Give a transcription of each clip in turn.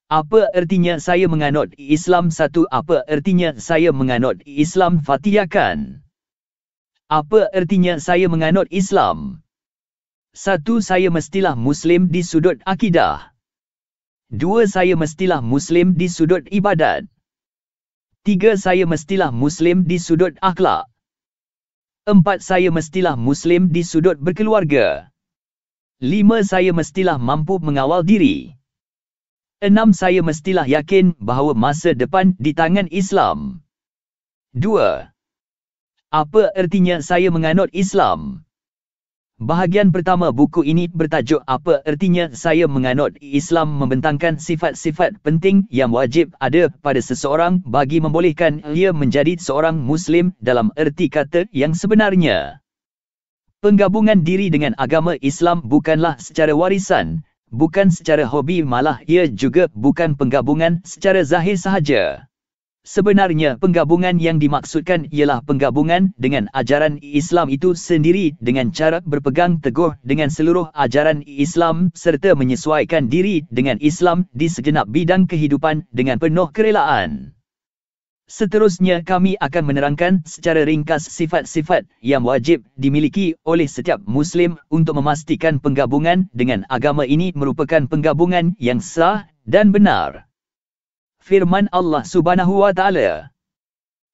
Apa ertinya saya menganut Islam? 1. Apa ertinya saya menganut Islam? Fatihakan. Apa ertinya saya menganut Islam? 1. Saya mestilah Muslim di sudut akidah. 2. Saya mestilah Muslim di sudut ibadat. 3. Saya mestilah Muslim di sudut akhlak. 4. Saya mestilah Muslim di sudut berkeluarga. 5. Saya mestilah mampu mengawal diri. 6. Saya mestilah yakin bahawa masa depan di tangan Islam. 2. Apa ertinya saya menganut Islam? Bahagian pertama buku ini bertajuk Apa ertinya saya menganut Islam, membentangkan sifat-sifat penting yang wajib ada pada seseorang bagi membolehkan ia menjadi seorang Muslim dalam erti kata yang sebenarnya. Penggabungan diri dengan agama Islam bukanlah secara warisan, bukan secara hobi, malah ia juga bukan penggabungan secara zahir sahaja. Sebenarnya penggabungan yang dimaksudkan ialah penggabungan dengan ajaran Islam itu sendiri dengan cara berpegang teguh dengan seluruh ajaran Islam serta menyesuaikan diri dengan Islam di segenap bidang kehidupan dengan penuh kerelaan. Seterusnya kami akan menerangkan secara ringkas sifat-sifat yang wajib dimiliki oleh setiap Muslim untuk memastikan penggabungan dengan agama ini merupakan penggabungan yang sah dan benar. Firman Allah Subhanahu wa Ta'ala.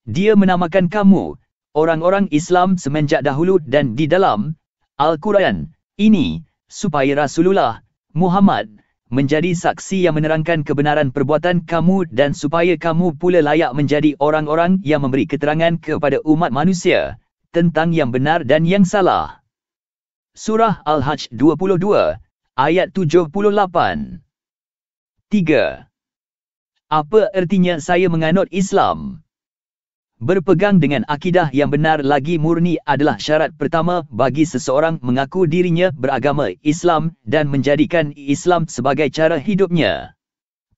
Dia menamakan kamu, orang-orang Islam semenjak dahulu dan di dalam Al-Quran ini, supaya Rasulullah Muhammad menjadi saksi yang menerangkan kebenaran perbuatan kamu dan supaya kamu pula layak menjadi orang-orang yang memberi keterangan kepada umat manusia tentang yang benar dan yang salah. Surah Al-Hajj 22, ayat 78. 3. Apa ertinya saya menganut Islam? Berpegang dengan akidah yang benar lagi murni adalah syarat pertama bagi seseorang mengaku dirinya beragama Islam dan menjadikan Islam sebagai cara hidupnya.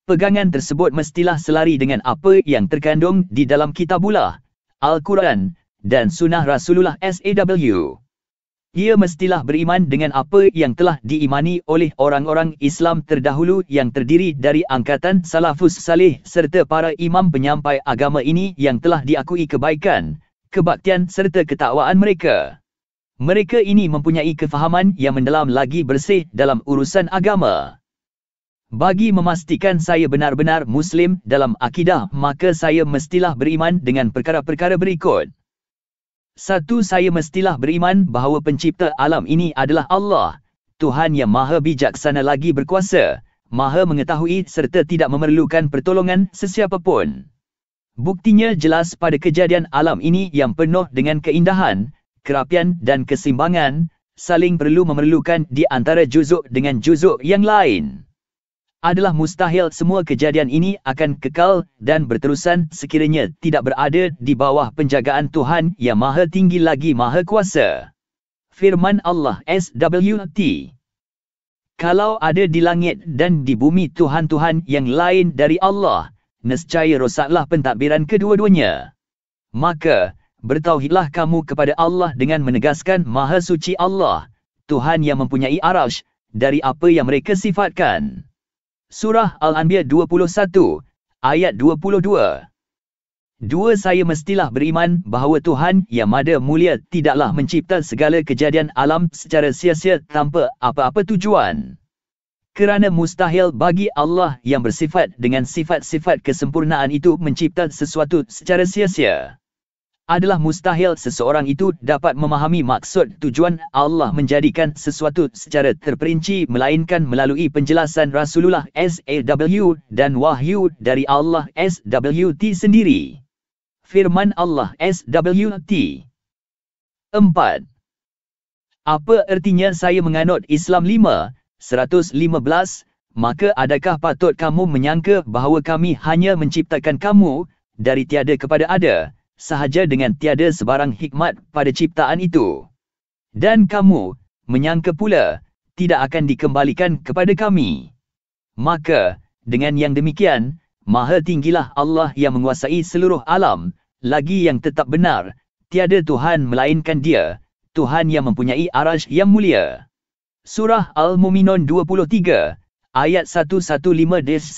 Pegangan tersebut mestilah selari dengan apa yang terkandung di dalam Kitabullah, Al-Quran, dan Sunnah Rasulullah SAW. Ia mestilah beriman dengan apa yang telah diimani oleh orang-orang Islam terdahulu yang terdiri dari angkatan salafus salih serta para imam penyampai agama ini yang telah diakui kebaikan, kebaktian serta ketakwaan mereka. Mereka ini mempunyai kefahaman yang mendalam lagi bersih dalam urusan agama. Bagi memastikan saya benar-benar Muslim dalam akidah, maka saya mestilah beriman dengan perkara-perkara berikut. 1. Saya mestilah beriman bahawa pencipta alam ini adalah Allah, Tuhan yang maha bijaksana lagi berkuasa, maha mengetahui serta tidak memerlukan pertolongan sesiapa pun. Buktinya jelas pada kejadian alam ini yang penuh dengan keindahan, kerapian dan keseimbangan, saling perlu memerlukan di antara juzuk dengan juzuk yang lain. Adalah mustahil semua kejadian ini akan kekal dan berterusan sekiranya tidak berada di bawah penjagaan Tuhan yang maha tinggi lagi maha kuasa. Firman Allah SWT. Kalau ada di langit dan di bumi Tuhan-Tuhan yang lain dari Allah, nescaya rosaklah pentadbiran kedua-duanya. Maka, bertauhidlah kamu kepada Allah dengan menegaskan Maha Suci Allah, Tuhan yang mempunyai arasy, dari apa yang mereka sifatkan. Surah Al-Anbiya 21, ayat 22. 2. Saya mestilah beriman bahawa Tuhan yang Maha Mulia tidaklah mencipta segala kejadian alam secara sia-sia tanpa apa-apa tujuan. Kerana mustahil bagi Allah yang bersifat dengan sifat-sifat kesempurnaan itu mencipta sesuatu secara sia-sia. Adalah mustahil seseorang itu dapat memahami maksud tujuan Allah menjadikan sesuatu secara terperinci melainkan melalui penjelasan Rasulullah SAW dan wahyu dari Allah SWT sendiri. Firman Allah SWT. 4. Apa ertinya saya menganut Islam? 5:115. Maka adakah patut kamu menyangka bahawa kami hanya menciptakan kamu dari tiada kepada ada, sahaja dengan tiada sebarang hikmat pada ciptaan itu. Dan kamu menyangka pula tidak akan dikembalikan kepada kami. Maka, dengan yang demikian, maha tinggilah Allah yang menguasai seluruh alam, lagi yang tetap benar, tiada Tuhan melainkan Dia, Tuhan yang mempunyai arasy yang mulia. Surah Al-Mu'minun 23, ayat 115-116,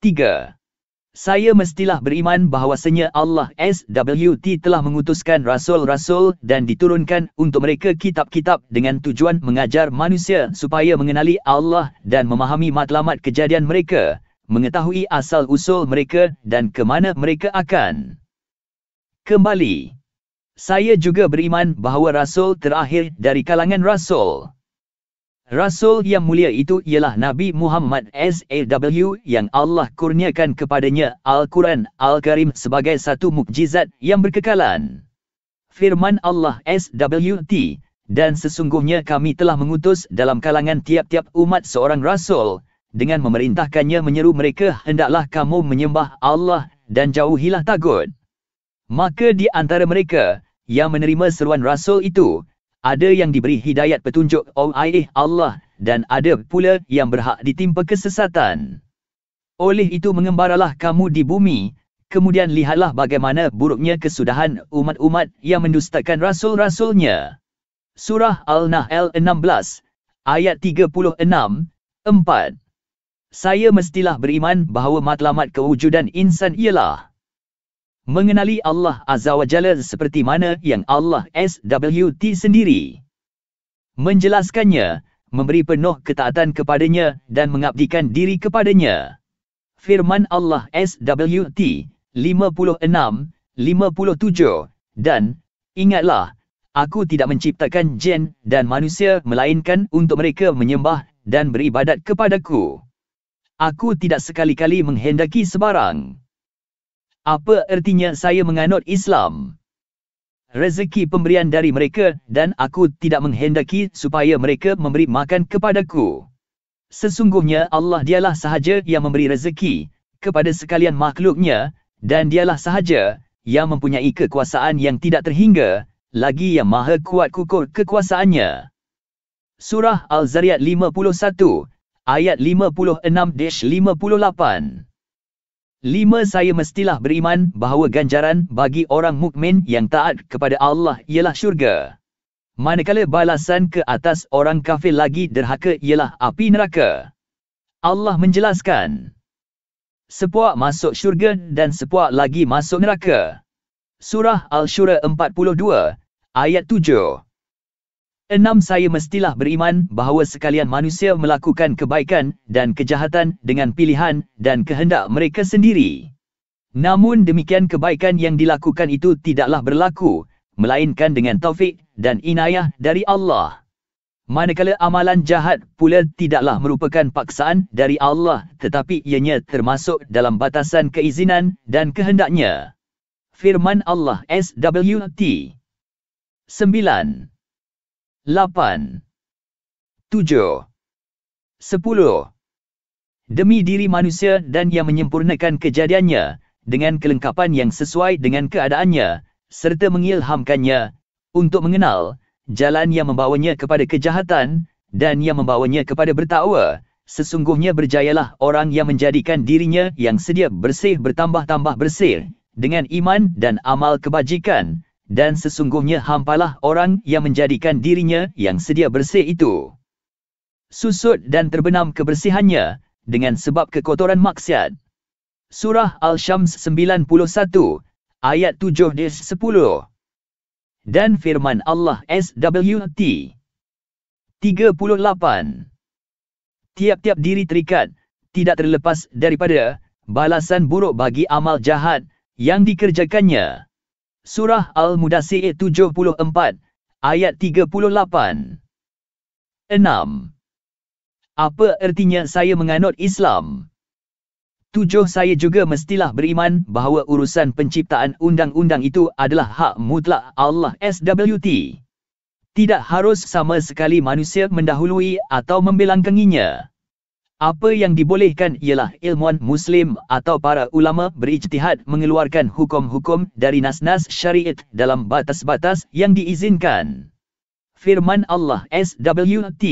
3. Saya mestilah beriman bahawasanya Allah SWT telah mengutuskan rasul-rasul dan diturunkan untuk mereka kitab-kitab dengan tujuan mengajar manusia supaya mengenali Allah dan memahami matlamat kejadian mereka, mengetahui asal-usul mereka dan ke mana mereka akan kembali. Saya juga beriman bahawa rasul terakhir dari kalangan rasul, Rasul yang mulia itu ialah Nabi Muhammad SAW yang Allah kurniakan kepadanya Al-Quran Al-Karim sebagai satu mukjizat yang berkekalan. Firman Allah SWT, dan sesungguhnya kami telah mengutus dalam kalangan tiap-tiap umat seorang rasul, dengan memerintahkannya menyeru mereka hendaklah kamu menyembah Allah dan jauhilah tagut. Maka di antara mereka yang menerima seruan rasul itu, ada yang diberi hidayat petunjuk oleh Allah dan ada pula yang berhak ditimpa kesesatan. Oleh itu mengembaralah kamu di bumi, kemudian lihatlah bagaimana buruknya kesudahan umat-umat yang mendustakan rasul-rasulnya. Surah Al-Nahl 16, ayat 36, 4. Saya mestilah beriman bahawa matlamat kewujudan insan ialah mengenali Allah Azza wa Jalla seperti mana yang Allah SWT sendiri menjelaskannya, memberi penuh ketaatan kepadanya dan mengabdikan diri kepadanya. Firman Allah SWT 56, 57, dan ingatlah, aku tidak menciptakan jin dan manusia melainkan untuk mereka menyembah dan beribadat kepadaku. Aku tidak sekali-kali menghendaki sebarang. Apa artinya saya menganut Islam? Rezeki pemberian dari mereka dan aku tidak menghendaki supaya mereka memberi makan kepadaku. Sesungguhnya Allah dialah sahaja yang memberi rezeki kepada sekalian makhluknya dan dialah sahaja yang mempunyai kekuasaan yang tidak terhingga, lagi yang maha kuat kukuh kekuasaannya. Surah Al-Zariyat 51, ayat 56-58. 5. Saya mestilah beriman bahawa ganjaran bagi orang mukmin yang taat kepada Allah ialah syurga, manakala balasan ke atas orang kafir lagi derhaka ialah api neraka. Allah menjelaskan, sepuak masuk syurga dan sepuak lagi masuk neraka. Surah Al-Shura 42, ayat 7. 6. Saya mestilah beriman bahawa sekalian manusia melakukan kebaikan dan kejahatan dengan pilihan dan kehendak mereka sendiri. Namun demikian kebaikan yang dilakukan itu tidaklah berlaku, melainkan dengan taufik dan inayah dari Allah. Manakala amalan jahat pula tidaklah merupakan paksaan dari Allah, tetapi ianya termasuk dalam batasan keizinan dan kehendaknya. Firman Allah SWT 9, 8, 7, 10. Demi diri manusia dan yang menyempurnakan kejadiannya dengan kelengkapan yang sesuai dengan keadaannya, serta mengilhamkannya untuk mengenal jalan yang membawanya kepada kejahatan dan yang membawanya kepada bertakwa. Sesungguhnya berjayalah orang yang menjadikan dirinya yang sedia bersih bertambah-tambah bersih dengan iman dan amal kebajikan. Dan sesungguhnya hampalah orang yang menjadikan dirinya yang sedia bersih itu susut dan terbenam kebersihannya dengan sebab kekotoran maksiat. Surah Al-Syams 91, ayat 7-10. Dan firman Allah SWT 38. Tiap-tiap diri terikat, tidak terlepas daripada balasan buruk bagi amal jahat yang dikerjakannya. Surah Al-Mudassir 74, ayat 38. 6. Apa artinya saya menganut Islam? 7. Saya juga mestilah beriman bahawa urusan penciptaan undang-undang itu adalah hak mutlak Allah SWT. Tidak harus sama sekali manusia mendahului atau membelangkanginya. Apa yang dibolehkan ialah ilmuwan Muslim atau para ulama berijtihad mengeluarkan hukum-hukum dari nas-nas syariat dalam batas-batas yang diizinkan. Firman Allah SWT.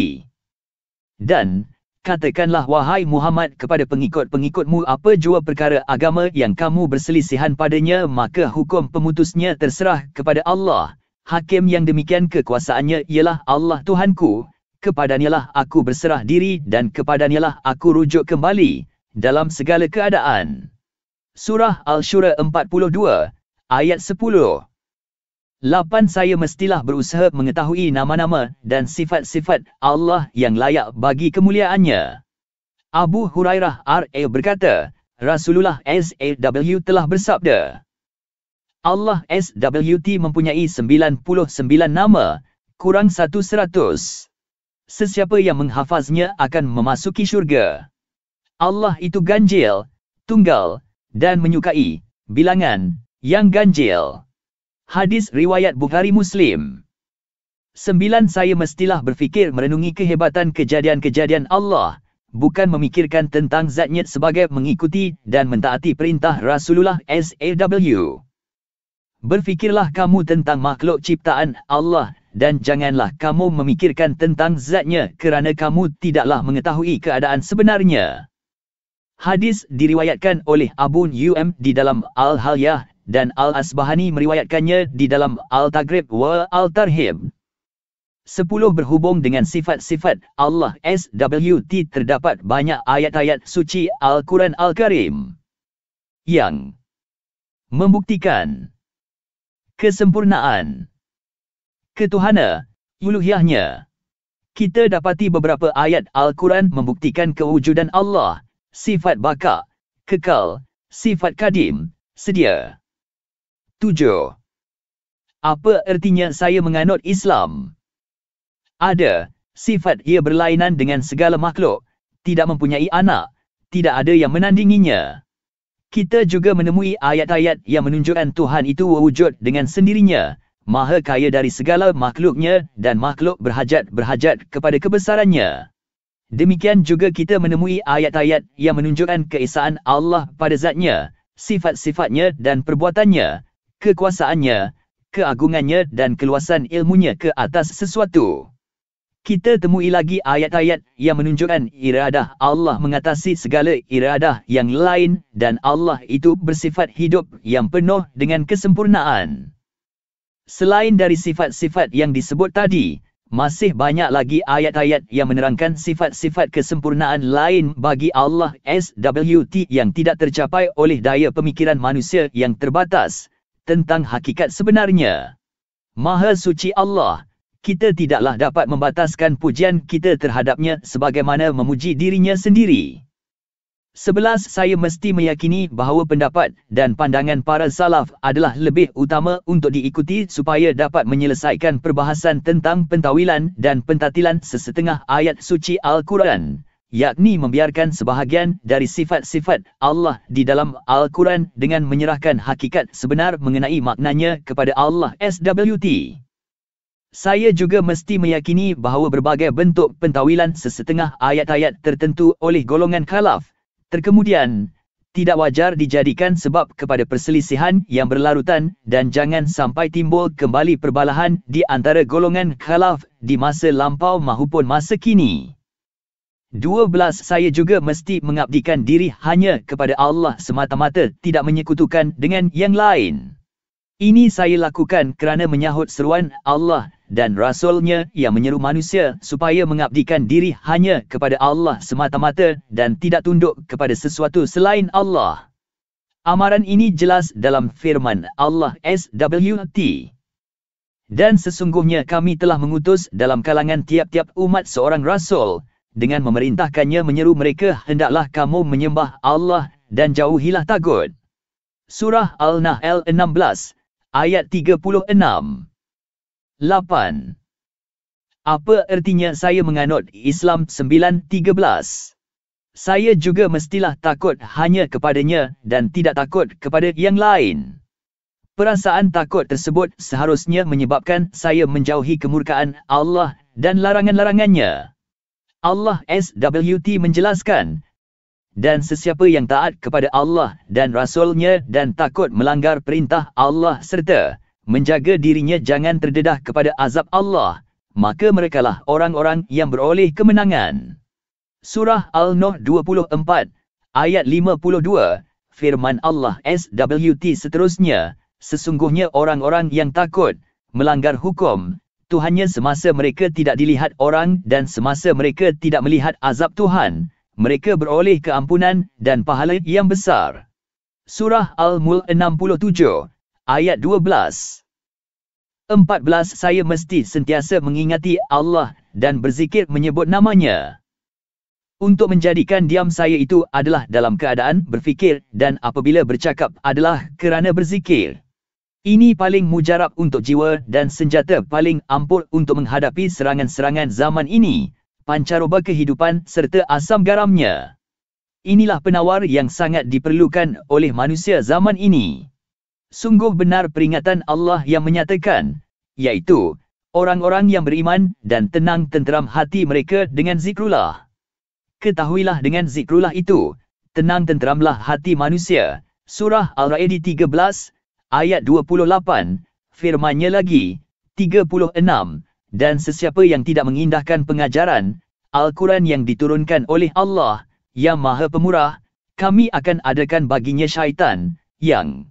Dan, katakanlah wahai Muhammad kepada pengikut-pengikutmu apa jua perkara agama yang kamu berselisihan padanya maka hukum pemutusnya terserah kepada Allah. Hakim yang demikian kekuasaannya ialah Allah Tuhanku. Kepadanyalah aku berserah diri dan kepadanyalah aku rujuk kembali dalam segala keadaan. Surah Al-Shura 42, ayat 10. 8. Saya mestilah berusaha mengetahui nama-nama dan sifat-sifat Allah yang layak bagi kemuliaannya. Abu Hurairah R.A. berkata, Rasulullah SAW telah bersabda, Allah SWT mempunyai 99 nama, kurang 100. Sesiapa yang menghafaznya akan memasuki syurga. Allah itu ganjil, tunggal, dan menyukai bilangan yang ganjil. Hadis riwayat Bukhari Muslim. 9. Saya mestilah berfikir merenungi kehebatan kejadian-kejadian Allah, bukan memikirkan tentang zatnya sebagai mengikuti dan mentaati perintah Rasulullah SAW. Berfikirlah kamu tentang makhluk ciptaan Allah, dan janganlah kamu memikirkan tentang zatnya kerana kamu tidaklah mengetahui keadaan sebenarnya. Hadis diriwayatkan oleh Abu Nu'aim di dalam Al-Halyah dan Al-Asbahani meriwayatkannya di dalam Al-Taghrib wa Al-Tarhib. 10. Berhubung dengan sifat-sifat Allah SWT terdapat banyak ayat-ayat suci Al-Quran Al-Karim yang membuktikan kesempurnaan ketuhanan uluhiyahnya. Kita dapati beberapa ayat Al-Quran membuktikan kewujudan Allah, sifat baka, kekal, sifat kadim, sedia. 7. Apa artinya saya menganut Islam? Ada, sifat ia berlainan dengan segala makhluk, tidak mempunyai anak, tidak ada yang menandinginya. Kita juga menemui ayat-ayat yang menunjukkan Tuhan itu wujud dengan sendirinya, maha kaya dari segala makhluknya dan makhluk berhajat kepada kebesarannya. Demikian juga kita menemui ayat-ayat yang menunjukkan keesaan Allah pada zatnya, sifat-sifatnya dan perbuatannya, kekuasaannya, keagungannya dan keluasan ilmunya ke atas sesuatu. Kita temui lagi ayat-ayat yang menunjukkan iradah Allah mengatasi segala iradah yang lain dan Allah itu bersifat hidup yang penuh dengan kesempurnaan. Selain dari sifat-sifat yang disebut tadi, masih banyak lagi ayat-ayat yang menerangkan sifat-sifat kesempurnaan lain bagi Allah SWT yang tidak tercapai oleh daya pemikiran manusia yang terbatas tentang hakikat sebenarnya. Maha suci Allah, kita tidaklah dapat membataskan pujian kita terhadapnya sebagaimana memuji dirinya sendiri. 11. Saya mesti meyakini bahawa pendapat dan pandangan para salaf adalah lebih utama untuk diikuti supaya dapat menyelesaikan perbahasan tentang pentawilan dan pentatilan sesetengah ayat suci Al-Quran, yakni membiarkan sebahagian dari sifat-sifat Allah di dalam Al-Quran dengan menyerahkan hakikat sebenar mengenai maknanya kepada Allah SWT. Saya juga mesti meyakini bahawa berbagai bentuk pentawilan sesetengah ayat-ayat tertentu oleh golongan khalaf, terkemudian, tidak wajar dijadikan sebab kepada perselisihan yang berlarutan dan jangan sampai timbul kembali perbalahan di antara golongan khalaf di masa lampau maupun masa kini. 12. Saya juga mesti mengabdikan diri hanya kepada Allah semata-mata, tidak menyekutukan dengan yang lain. Ini saya lakukan kerana menyahut seruan Allah dan Rasul-Nya yang menyeru manusia supaya mengabdikan diri hanya kepada Allah semata-mata dan tidak tunduk kepada sesuatu selain Allah. Amaran ini jelas dalam firman Allah SWT. Dan sesungguhnya kami telah mengutus dalam kalangan tiap-tiap umat seorang Rasul, dengan memerintahkannya menyeru mereka hendaklah kamu menyembah Allah dan jauhilah tagut. Surah Al-Nahl 16, ayat 36. 8. Apa artinya saya menganut Islam? 9.13. Saya juga mestilah takut hanya kepadanya dan tidak takut kepada yang lain. Perasaan takut tersebut seharusnya menyebabkan saya menjauhi kemurkaan Allah dan larangan-larangannya. Allah SWT menjelaskan, dan sesiapa yang taat kepada Allah dan Rasul-Nya dan takut melanggar perintah Allah serta menjaga dirinya jangan terdedah kepada azab Allah, maka merekalah orang-orang yang beroleh kemenangan. Surah Al-Nuh 24, ayat 52, firman Allah SWT seterusnya, sesungguhnya orang-orang yang takut melanggar hukum Tuhannya semasa mereka tidak dilihat orang dan semasa mereka tidak melihat azab Tuhan, mereka beroleh keampunan dan pahala yang besar. Surah Al-Mulk 67, ayat 12. 14. Saya mesti sentiasa mengingati Allah dan berzikir menyebut nama-Nya. Untuk menjadikan diam saya itu adalah dalam keadaan berfikir dan apabila bercakap adalah kerana berzikir. Ini paling mujarab untuk jiwa dan senjata paling ampuh untuk menghadapi serangan-serangan zaman ini, pancaroba kehidupan serta asam garamnya. Inilah penawar yang sangat diperlukan oleh manusia zaman ini. Sungguh benar peringatan Allah yang menyatakan, iaitu, orang-orang yang beriman dan tenang tenteram hati mereka dengan zikrullah. Ketahuilah dengan zikrullah itu, tenang tenteramlah hati manusia. Surah Al-Ra'd 13, ayat 28, firman-Nya lagi, 36, dan sesiapa yang tidak mengindahkan pengajaran, Al-Quran yang diturunkan oleh Allah, yang Maha Pemurah, kami akan adakan baginya syaitan, yang...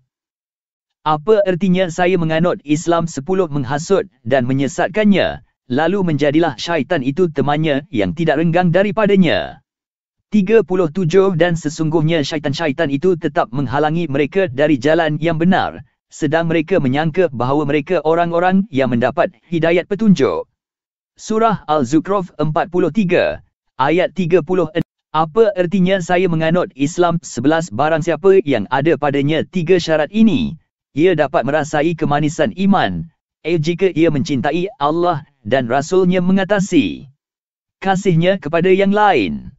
Apa artinya saya menganut Islam 10 menghasut dan menyesatkannya, lalu menjadilah syaitan itu temannya yang tidak renggang daripadanya. 37 Dan sesungguhnya syaitan-syaitan itu tetap menghalangi mereka dari jalan yang benar, sedang mereka menyangka bahawa mereka orang-orang yang mendapat hidayat petunjuk. Surah Al-Zukhruf 43, ayat 30. Apa artinya saya menganut Islam 11 barang siapa yang ada padanya 3 syarat ini, ia dapat merasai kemanisan iman, jika ia mencintai Allah dan Rasul-Nya mengatasi kasih-Nya kepada yang lain.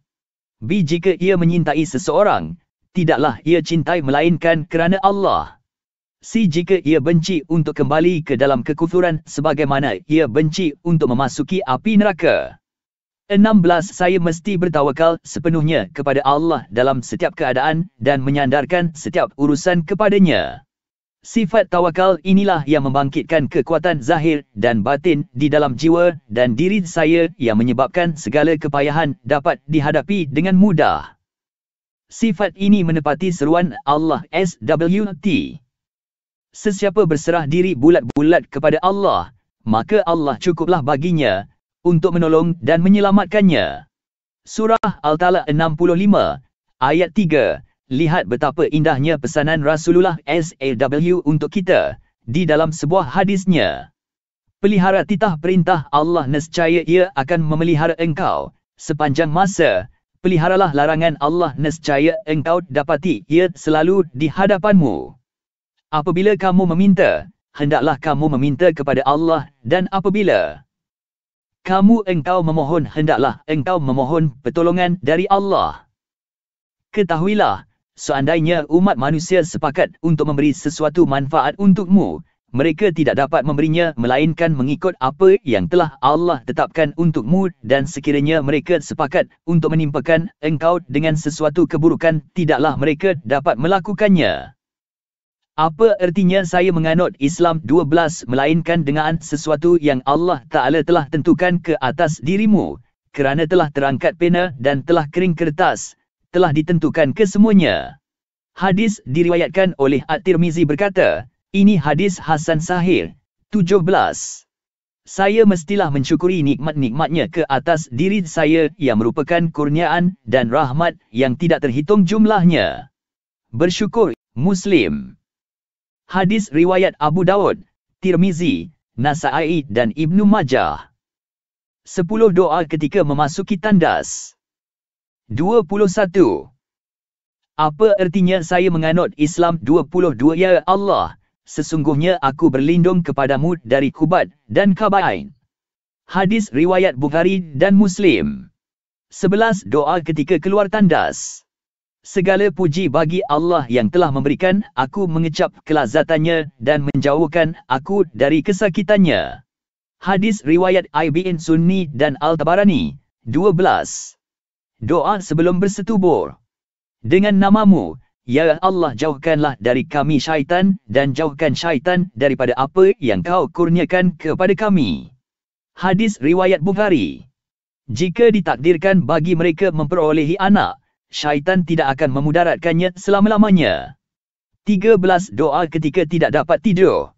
B. Jika ia menyintai seseorang, tidaklah ia cintai melainkan kerana Allah. C. Jika ia benci untuk kembali ke dalam kekufuran sebagaimana ia benci untuk memasuki api neraka. 16. Saya mesti bertawakal sepenuhnya kepada Allah dalam setiap keadaan dan menyandarkan setiap urusan kepadanya. Sifat tawakal inilah yang membangkitkan kekuatan zahir dan batin di dalam jiwa dan diri saya yang menyebabkan segala kepayahan dapat dihadapi dengan mudah. Sifat ini menepati seruan Allah SWT. Sesiapa berserah diri bulat-bulat kepada Allah, maka Allah cukuplah baginya untuk menolong dan menyelamatkannya. Surah Al-Talaq 65, ayat 3. Lihat betapa indahnya pesanan Rasulullah SAW untuk kita di dalam sebuah hadisnya. Pelihara titah perintah Allah, nescaya ia akan memelihara engkau sepanjang masa. Peliharalah larangan Allah, nescaya engkau dapati ia selalu di hadapanmu. Apabila kamu meminta, hendaklah kamu meminta kepada Allah, dan apabila engkau memohon, hendaklah engkau memohon pertolongan dari Allah. Ketahuilah, seandainya umat manusia sepakat untuk memberi sesuatu manfaat untukmu, mereka tidak dapat memberinya melainkan mengikut apa yang telah Allah tetapkan untukmu, dan sekiranya mereka sepakat untuk menimpakan engkau dengan sesuatu keburukan, tidaklah mereka dapat melakukannya. Apa artinya saya menganut Islam 12 melainkan dengan sesuatu yang Allah Ta'ala telah tentukan ke atas dirimu, kerana telah terangkat pena dan telah kering kertas, telah ditentukan kesemuanya. Hadis diriwayatkan oleh At-Tirmizi berkata, ini hadis Hasan Sahih. 17. Saya mestilah mensyukuri nikmat-nikmatnya ke atas diri saya yang merupakan kurniaan dan rahmat yang tidak terhitung jumlahnya. Bersyukur. Muslim. Hadis riwayat Abu Dawud, Tirmizi, Nasa'i dan Ibnu Majah. 10 doa ketika memasuki tandas. 21. Apa artinya saya menganut Islam 22? Ya Allah, sesungguhnya aku berlindung kepadamu dari kubat dan kabain. Hadis riwayat Bukhari dan Muslim. 11 doa ketika keluar tandas. Segala puji bagi Allah yang telah memberikan aku mengecap kelazatannya dan menjauhkan aku dari kesakitannya. Hadis riwayat Ibn Sunni dan Al-Tabarani. 12. Doa sebelum bersetubur. Dengan namamu, ya Allah, jauhkanlah dari kami syaitan dan jauhkan syaitan daripada apa yang kau kurniakan kepada kami. Hadis riwayat Bukhari. Jika ditakdirkan bagi mereka memperolehi anak, syaitan tidak akan memudaratkannya selama-lamanya. 13 doa ketika tidak dapat tidur.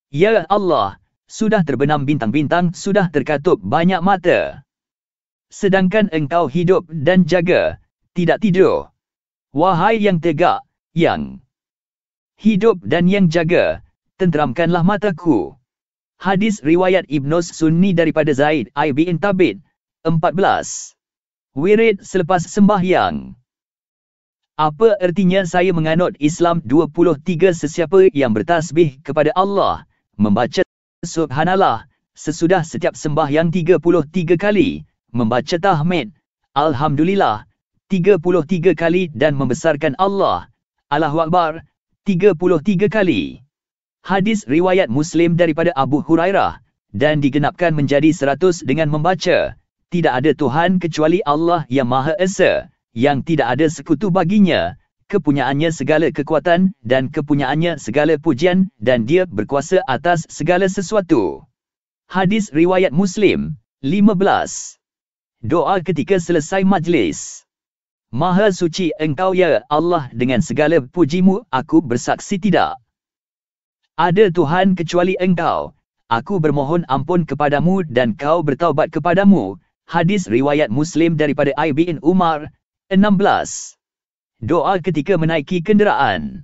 Ya Allah, sudah terbenam bintang-bintang, sudah terkatup banyak mata. Sedangkan engkau hidup dan jaga, tidak tidur. Wahai yang tegak, yang hidup dan yang jaga, tenteramkanlah mataku. Hadis riwayat Ibnu Sunni daripada Zaid bin Thabit. 14. Wirid selepas sembahyang. Apa artinya saya menganut Islam? 23. Sesiapa yang bertasbih kepada Allah, membaca Subhanallah sesudah setiap sembahyang 33 kali, membaca tahmid Alhamdulillah 33 kali dan membesarkan Allah Allahu Akbar 33 kali. Hadis riwayat Muslim daripada Abu Hurairah dan digenapkan menjadi 100 dengan membaca, tidak ada Tuhan kecuali Allah yang Maha Esa, yang tidak ada sekutu baginya, kepunyaannya segala kekuatan dan kepunyaannya segala pujian dan dia berkuasa atas segala sesuatu. Hadis riwayat Muslim. 15. Doa ketika selesai majlis. Maha suci engkau ya Allah, dengan segala pujimu aku bersaksi tidak ada Tuhan kecuali engkau. Aku bermohon ampun kepadamu dan kau bertaubat kepadamu. Hadis riwayat Muslim daripada bin Umar. 16. Doa ketika menaiki kenderaan.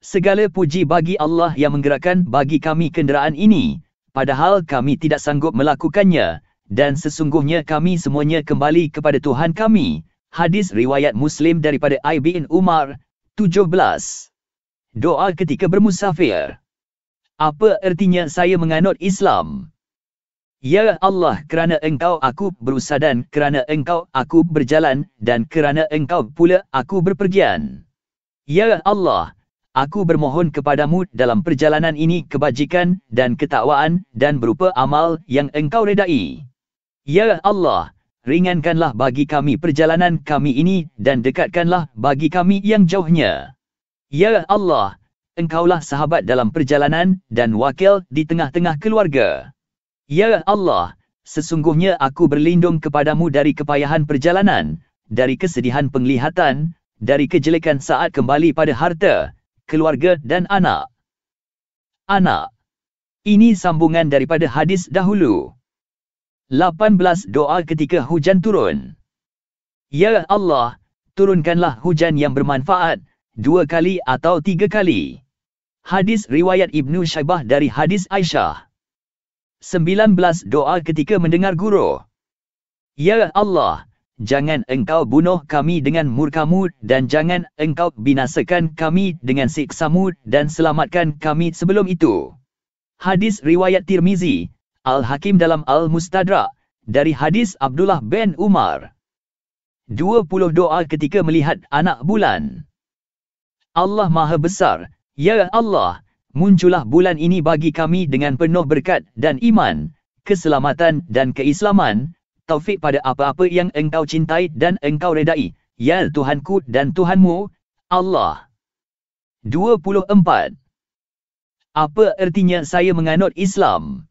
Segala puji bagi Allah yang menggerakkan bagi kami kenderaan ini, padahal kami tidak sanggup melakukannya, dan sesungguhnya kami semuanya kembali kepada Tuhan kami. Hadis riwayat Muslim daripada bin Umar. 17. Doa ketika bermusafir. Apa artinya saya menganut Islam? Ya Allah, kerana engkau aku berusaha dan kerana engkau aku berjalan dan kerana engkau pula aku berpergian. Ya Allah, aku bermohon kepadamu dalam perjalanan ini kebajikan dan ketakwaan dan berupa amal yang engkau redai. Ya Allah, ringankanlah bagi kami perjalanan kami ini dan dekatkanlah bagi kami yang jauhnya. Ya Allah, engkaulah sahabat dalam perjalanan dan wakil di tengah-tengah keluarga. Ya Allah, sesungguhnya aku berlindung kepadamu dari kepayahan perjalanan, dari kesedihan penglihatan, dari kejelekan saat kembali pada harta, keluarga dan anak. Anak. Ini sambungan daripada hadis dahulu. 18. Doa ketika hujan turun. Ya Allah, turunkanlah hujan yang bermanfaat, 2 kali atau 3 kali. Hadis riwayat Ibnu Syaibah dari hadis Aisyah. 19. Doa ketika mendengar guru. Ya Allah, jangan engkau bunuh kami dengan murkamu dan jangan engkau binasakan kami dengan siksamu dan selamatkan kami sebelum itu. Hadis riwayat Tirmizi, Al-Hakim dalam Al-Mustadrak, dari hadis Abdullah bin Umar. 20. Doa ketika melihat anak bulan. Allah Maha Besar, ya Allah, muncullah bulan ini bagi kami dengan penuh berkat dan iman, keselamatan dan keislaman, taufik pada apa-apa yang engkau cintai dan engkau redai, ya Tuhanku dan Tuhanmu, Allah. 24. Apa artinya saya menganut Islam?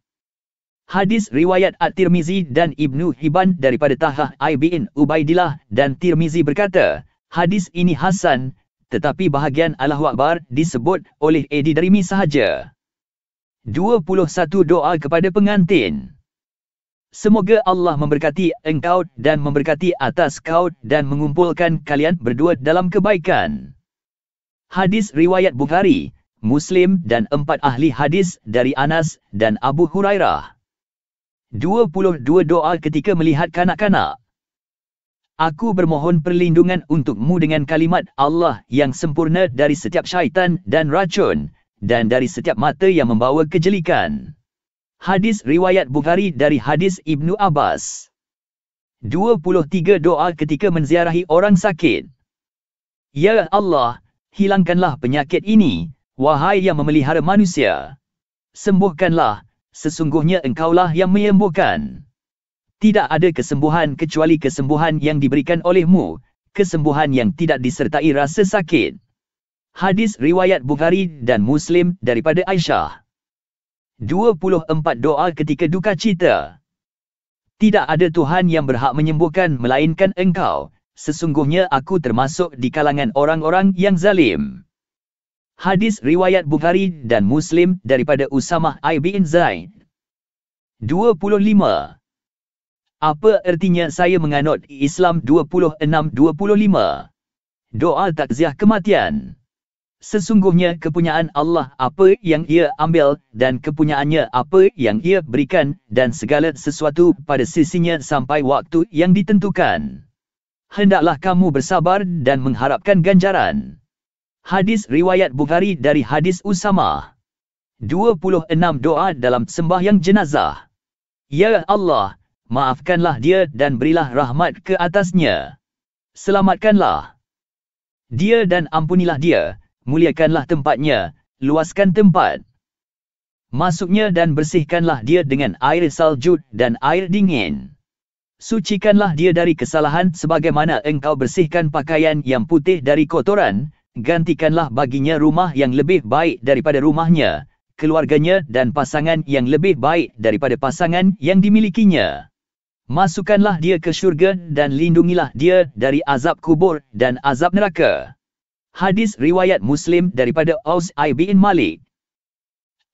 Hadis riwayat At-Tirmizi dan Ibnu Hibban daripada Talhah bin Ubaidillah dan Tirmizi berkata, hadis ini hasan, tetapi bahagian Allahu Akbar disebut oleh Edi Darimi sahaja. 21. Doa kepada pengantin. Semoga Allah memberkati engkau dan memberkati atas kau dan mengumpulkan kalian berdua dalam kebaikan. Hadis riwayat Bukhari, Muslim dan 4 ahli hadis dari Anas dan Abu Hurairah. 22. Doa ketika melihat kanak-kanak. Aku bermohon perlindungan untukmu dengan kalimat Allah yang sempurna dari setiap syaitan dan racun, dan dari setiap mata yang membawa kejelikan. Hadis riwayat Bukhari dari hadis Ibnu Abbas. 23. Doa ketika menziarahi orang sakit. Ya Allah, hilangkanlah penyakit ini, wahai yang memelihara manusia. Sembuhkanlah, sesungguhnya engkaulah yang menyembuhkan. Tidak ada kesembuhan kecuali kesembuhan yang diberikan olehmu, kesembuhan yang tidak disertai rasa sakit. Hadis riwayat Bukhari dan Muslim daripada Aisyah. 24. Doa ketika duka cita. Tidak ada Tuhan yang berhak menyembuhkan melainkan engkau, sesungguhnya aku termasuk di kalangan orang-orang yang zalim. Hadis riwayat Bukhari dan Muslim daripada Usamah bin Zaid. 25. Apa artinya saya menganut Islam 26-25? Doa takziah kematian. Sesungguhnya kepunyaan Allah apa yang Ia ambil dan kepunyaannya apa yang Ia berikan dan segala sesuatu pada sisinya sampai waktu yang ditentukan. Hendaklah kamu bersabar dan mengharapkan ganjaran. Hadis riwayat Bukhari dari hadis Usamah. 26 doa dalam sembahyang jenazah. Ya Allah, maafkanlah dia dan berilah rahmat ke atasnya. Selamatkanlah dia dan ampunilah dia. Muliakanlah tempatnya, luaskan tempat masuknya dan bersihkanlah dia dengan air salju dan air dingin. Sucikanlah dia dari kesalahan sebagaimana engkau bersihkan pakaian yang putih dari kotoran. Gantikanlah baginya rumah yang lebih baik daripada rumahnya, keluarganya dan pasangan yang lebih baik daripada pasangan yang dimilikinya. Masukkanlah dia ke syurga dan lindungilah dia dari azab kubur dan azab neraka. Hadis riwayat Muslim daripada Aus bin Malik.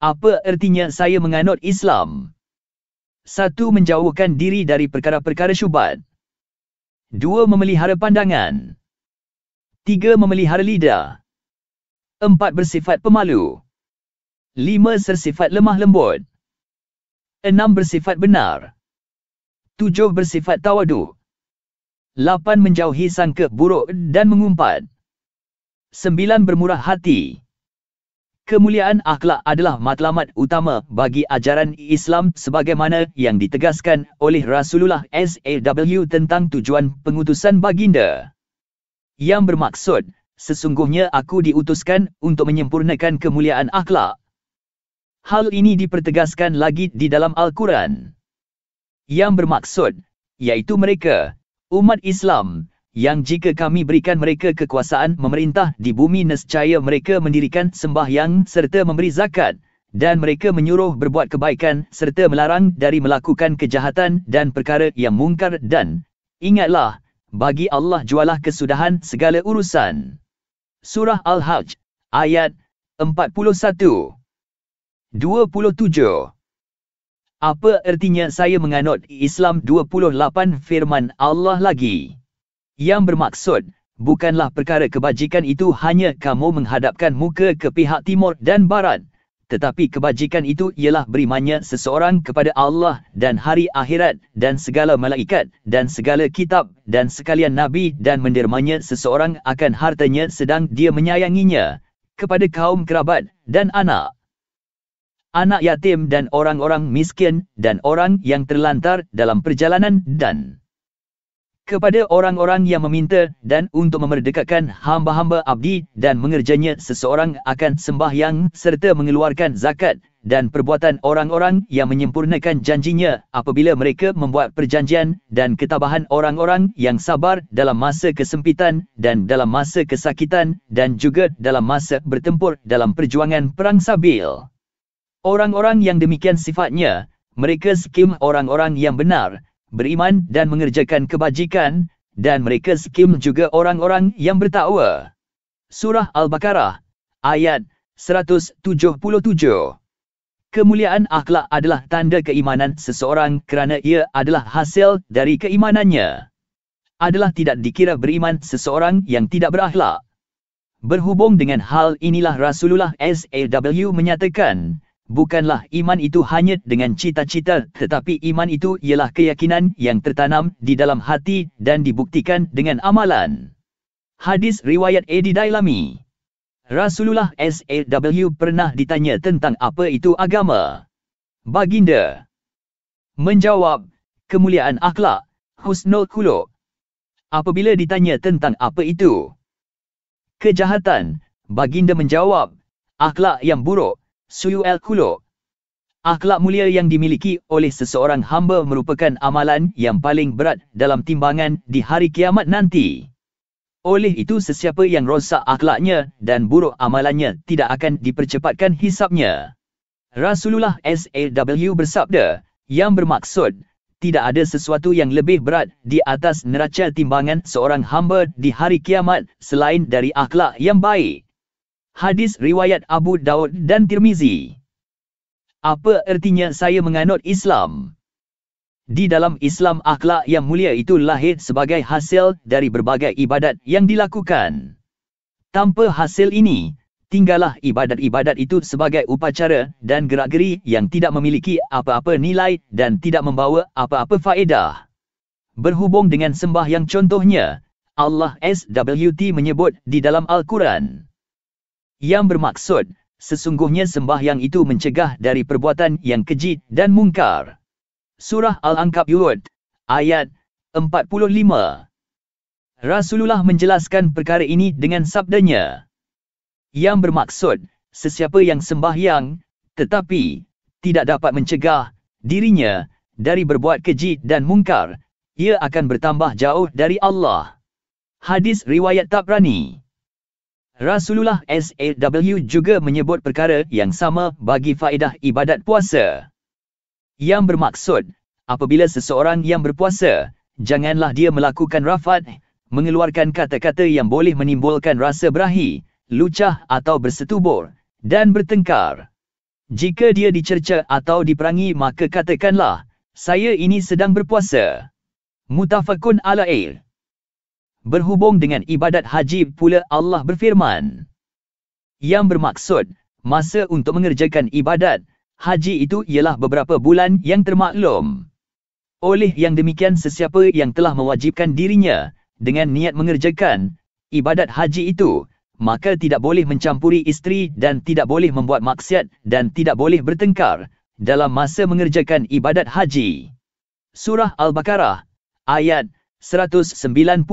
Apa artinya saya menganut Islam? 1. Menjauhkan diri dari perkara-perkara syubhat. 2. Memelihara pandangan. 3. Memelihara lidah. 4. Bersifat pemalu. 5. Bersifat lemah lembut. 6. Bersifat benar. 7. Bersifat tawadu. 8. Menjauhi sangka buruk dan mengumpat. 9. Bermurah hati. Kemuliaan akhlak adalah matlamat utama bagi ajaran Islam sebagaimana yang ditegaskan oleh Rasulullah SAW tentang tujuan pengutusan baginda. Yang bermaksud, sesungguhnya aku diutuskan untuk menyempurnakan kemuliaan akhlak. Hal ini dipertegaskan lagi di dalam Al-Quran. Yang bermaksud, yaitu mereka, umat Islam, yang jika kami berikan mereka kekuasaan memerintah di bumi nescaya mereka mendirikan sembahyang serta memberi zakat, dan mereka menyuruh berbuat kebaikan serta melarang dari melakukan kejahatan dan perkara yang mungkar dan, ingatlah, bagi Allah jualah kesudahan segala urusan. Surah Al-Hajj, ayat 41. 27. Apa artinya saya menganut Islam 28 firman Allah lagi? Yang bermaksud, bukanlah perkara kebajikan itu hanya kamu menghadapkan muka ke pihak timur dan barat, tetapi kebajikan itu ialah berimannya seseorang kepada Allah dan hari akhirat dan segala malaikat dan segala kitab dan sekalian nabi dan mendermanya seseorang akan hartanya sedang dia menyayanginya, kepada kaum kerabat dan anak yatim dan orang-orang miskin dan orang yang terlantar dalam perjalanan dan kepada orang-orang yang meminta dan untuk memerdekakan hamba-hamba abdi dan mengerjanya seseorang akan sembahyang serta mengeluarkan zakat dan perbuatan orang-orang yang menyempurnakan janjinya apabila mereka membuat perjanjian dan ketabahan orang-orang yang sabar dalam masa kesempitan dan dalam masa kesakitan dan juga dalam masa bertempur dalam perjuangan perang sabil. Orang-orang yang demikian sifatnya, mereka skim orang-orang yang benar, beriman dan mengerjakan kebajikan, dan mereka skim juga orang-orang yang bertakwa. Surah Al-Baqarah, ayat 177. Kemuliaan akhlak adalah tanda keimanan seseorang kerana ia adalah hasil dari keimanannya. Adalah tidak dikira beriman seseorang yang tidak berakhlak. Berhubung dengan hal inilah Rasulullah SAW menyatakan, bukanlah iman itu hanya dengan cita-cita, tetapi iman itu ialah keyakinan yang tertanam di dalam hati dan dibuktikan dengan amalan. Hadis riwayat Edi Dailami. Rasulullah SAW pernah ditanya tentang apa itu agama. Baginda menjawab, kemuliaan akhlak, husnul khuluq. Apabila ditanya tentang apa itu kejahatan, baginda menjawab, akhlak yang buruk, su'ul khuluq. Akhlak mulia yang dimiliki oleh seseorang hamba merupakan amalan yang paling berat dalam timbangan di hari kiamat nanti. Oleh itu sesiapa yang rosak akhlaknya dan buruk amalannya tidak akan dipercepatkan hisabnya. Rasulullah SAW bersabda, yang bermaksud, tidak ada sesuatu yang lebih berat di atas neraca timbangan seorang hamba di hari kiamat selain dari akhlak yang baik. Hadis riwayat Abu Daud dan Tirmizi. Apa ertinya saya menganut Islam? Di dalam Islam, akhlak yang mulia itu lahir sebagai hasil dari berbagai ibadat yang dilakukan. Tanpa hasil ini, tinggallah ibadat-ibadat itu sebagai upacara dan gerak-geri yang tidak memiliki apa-apa nilai dan tidak membawa apa-apa faedah. Berhubung dengan sembahyang contohnya, Allah SWT menyebut di dalam Al-Quran, yang bermaksud, sesungguhnya sembahyang itu mencegah dari perbuatan yang keji dan mungkar. Surah Al-Ankabut, ayat 45. Rasulullah menjelaskan perkara ini dengan sabdanya, yang bermaksud, sesiapa yang sembahyang, tetapi tidak dapat mencegah dirinya dari berbuat keji dan mungkar, ia akan bertambah jauh dari Allah. Hadis riwayat Tabrani. Rasulullah SAW juga menyebut perkara yang sama bagi faedah ibadat puasa. Yang bermaksud, apabila seseorang yang berpuasa, janganlah dia melakukan rafat, mengeluarkan kata-kata yang boleh menimbulkan rasa berahi, lucah atau bersetubur, dan bertengkar. Jika dia dicerca atau diperangi, maka katakanlah, saya ini sedang berpuasa. Muttafaqun alaih. Berhubung dengan ibadat haji pula Allah berfirman, yang bermaksud, masa untuk mengerjakan ibadat haji itu ialah beberapa bulan yang termaklum. Oleh yang demikian, sesiapa yang telah mewajibkan dirinya dengan niat mengerjakan ibadat haji itu, maka tidak boleh mencampuri isteri dan tidak boleh membuat maksiat dan tidak boleh bertengkar dalam masa mengerjakan ibadat haji. Surah Al-Baqarah, ayat 197.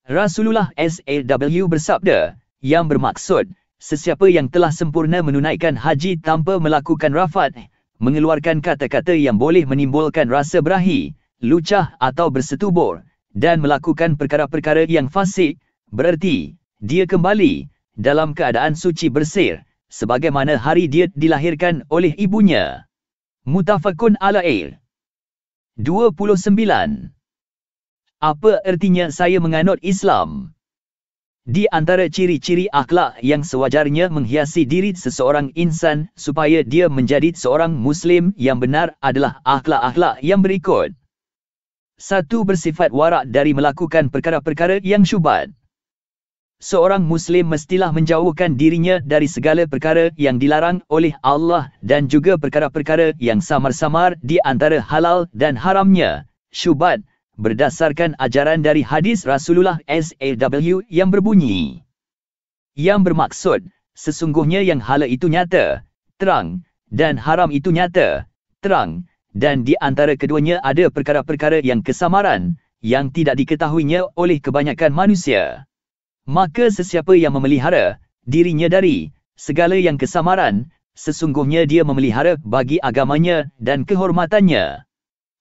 Rasulullah SAW bersabda, yang bermaksud, sesiapa yang telah sempurna menunaikan haji tanpa melakukan rafat, mengeluarkan kata-kata yang boleh menimbulkan rasa berahi, lucah atau bersetubur, dan melakukan perkara-perkara yang fasik, bererti, dia kembali dalam keadaan suci bersih, sebagaimana hari dia dilahirkan oleh ibunya. Muttafaqun alaih. 29. Apa ertinya saya menganut Islam? Di antara ciri-ciri akhlak yang sewajarnya menghiasi diri seseorang insan supaya dia menjadi seorang Muslim yang benar adalah akhlak-akhlak yang berikut. 1. Bersifat warak dari melakukan perkara-perkara yang syubhat. Seorang Muslim mestilah menjauhkan dirinya dari segala perkara yang dilarang oleh Allah dan juga perkara-perkara yang samar-samar di antara halal dan haramnya, syubhat, berdasarkan ajaran dari hadis Rasulullah SAW yang berbunyi, yang bermaksud, sesungguhnya yang halal itu nyata, terang, dan haram itu nyata, terang, dan di antara keduanya ada perkara-perkara yang kesamaran, yang tidak diketahuinya oleh kebanyakan manusia. Maka sesiapa yang memelihara dirinya dari segala yang kesamaran, sesungguhnya dia memelihara bagi agamanya dan kehormatannya.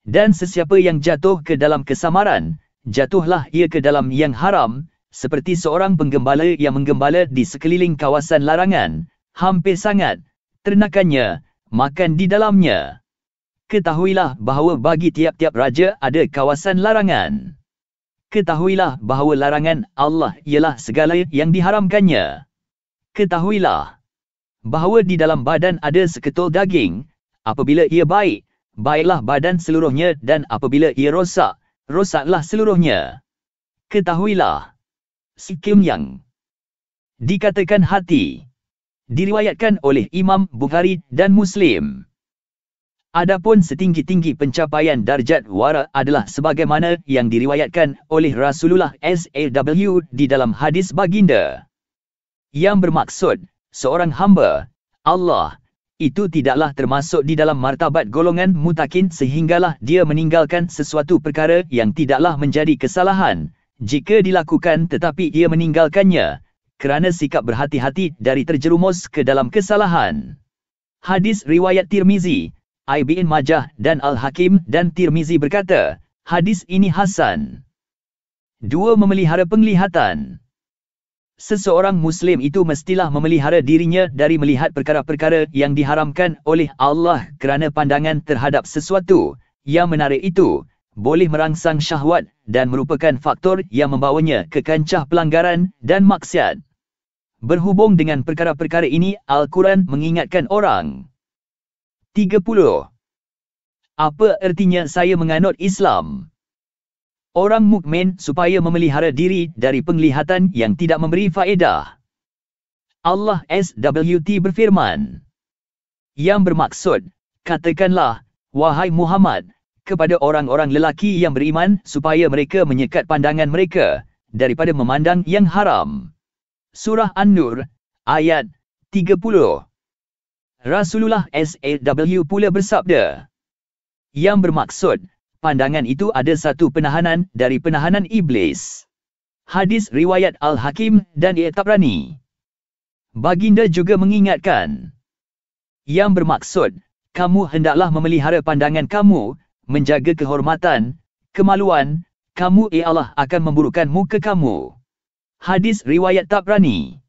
Dan sesiapa yang jatuh ke dalam kesamaran, jatuhlah ia ke dalam yang haram, seperti seorang penggembala yang menggembala di sekeliling kawasan larangan, hampir sangat ternakannya makan di dalamnya. Ketahuilah bahawa bagi tiap-tiap raja ada kawasan larangan. Ketahuilah bahawa larangan Allah ialah segala yang diharamkannya. Ketahuilah bahawa di dalam badan ada seketul daging, apabila ia baik, baiklah badan seluruhnya, dan apabila ia rosak, rosaklah seluruhnya. Ketahuilah. Sikim yang dikatakan hati, diriwayatkan oleh Imam Bukhari dan Muslim. Adapun setinggi-tinggi pencapaian darjat wara adalah sebagaimana yang diriwayatkan oleh Rasulullah SAW di dalam hadis baginda, yang bermaksud, seorang hamba Allah itu tidaklah termasuk di dalam martabat golongan mutakin sehinggalah dia meninggalkan sesuatu perkara yang tidaklah menjadi kesalahan jika dilakukan, tetapi ia meninggalkannya kerana sikap berhati-hati dari terjerumus ke dalam kesalahan. Hadis riwayat Tirmizi, Ibn Majah dan Al-Hakim, dan Tirmizi berkata, hadis ini hasan. 2. Memelihara penglihatan. Seseorang Muslim itu mestilah memelihara dirinya dari melihat perkara-perkara yang diharamkan oleh Allah kerana pandangan terhadap sesuatu yang menarik itu boleh merangsang syahwat dan merupakan faktor yang membawanya ke kancah pelanggaran dan maksiat. Berhubung dengan perkara-perkara ini, Al-Quran mengingatkan orang 30. Apa ertinya saya menganut Islam? Orang mukmin supaya memelihara diri dari penglihatan yang tidak memberi faedah. Allah SWT berfirman, yang bermaksud, katakanlah, wahai Muhammad, kepada orang-orang lelaki yang beriman supaya mereka menyekat pandangan mereka daripada memandang yang haram. Surah An-Nur, ayat 30. Rasulullah SAW pula bersabda, yang bermaksud, pandangan itu ada satu penahanan dari penahanan iblis. Hadis riwayat Al-Hakim dan At-Tabrani. Baginda juga mengingatkan, yang bermaksud, kamu hendaklah memelihara pandangan kamu, menjaga kehormatan, kemaluan, kamu Allah akan memburukkan muka kamu. Hadis riwayat Tabrani.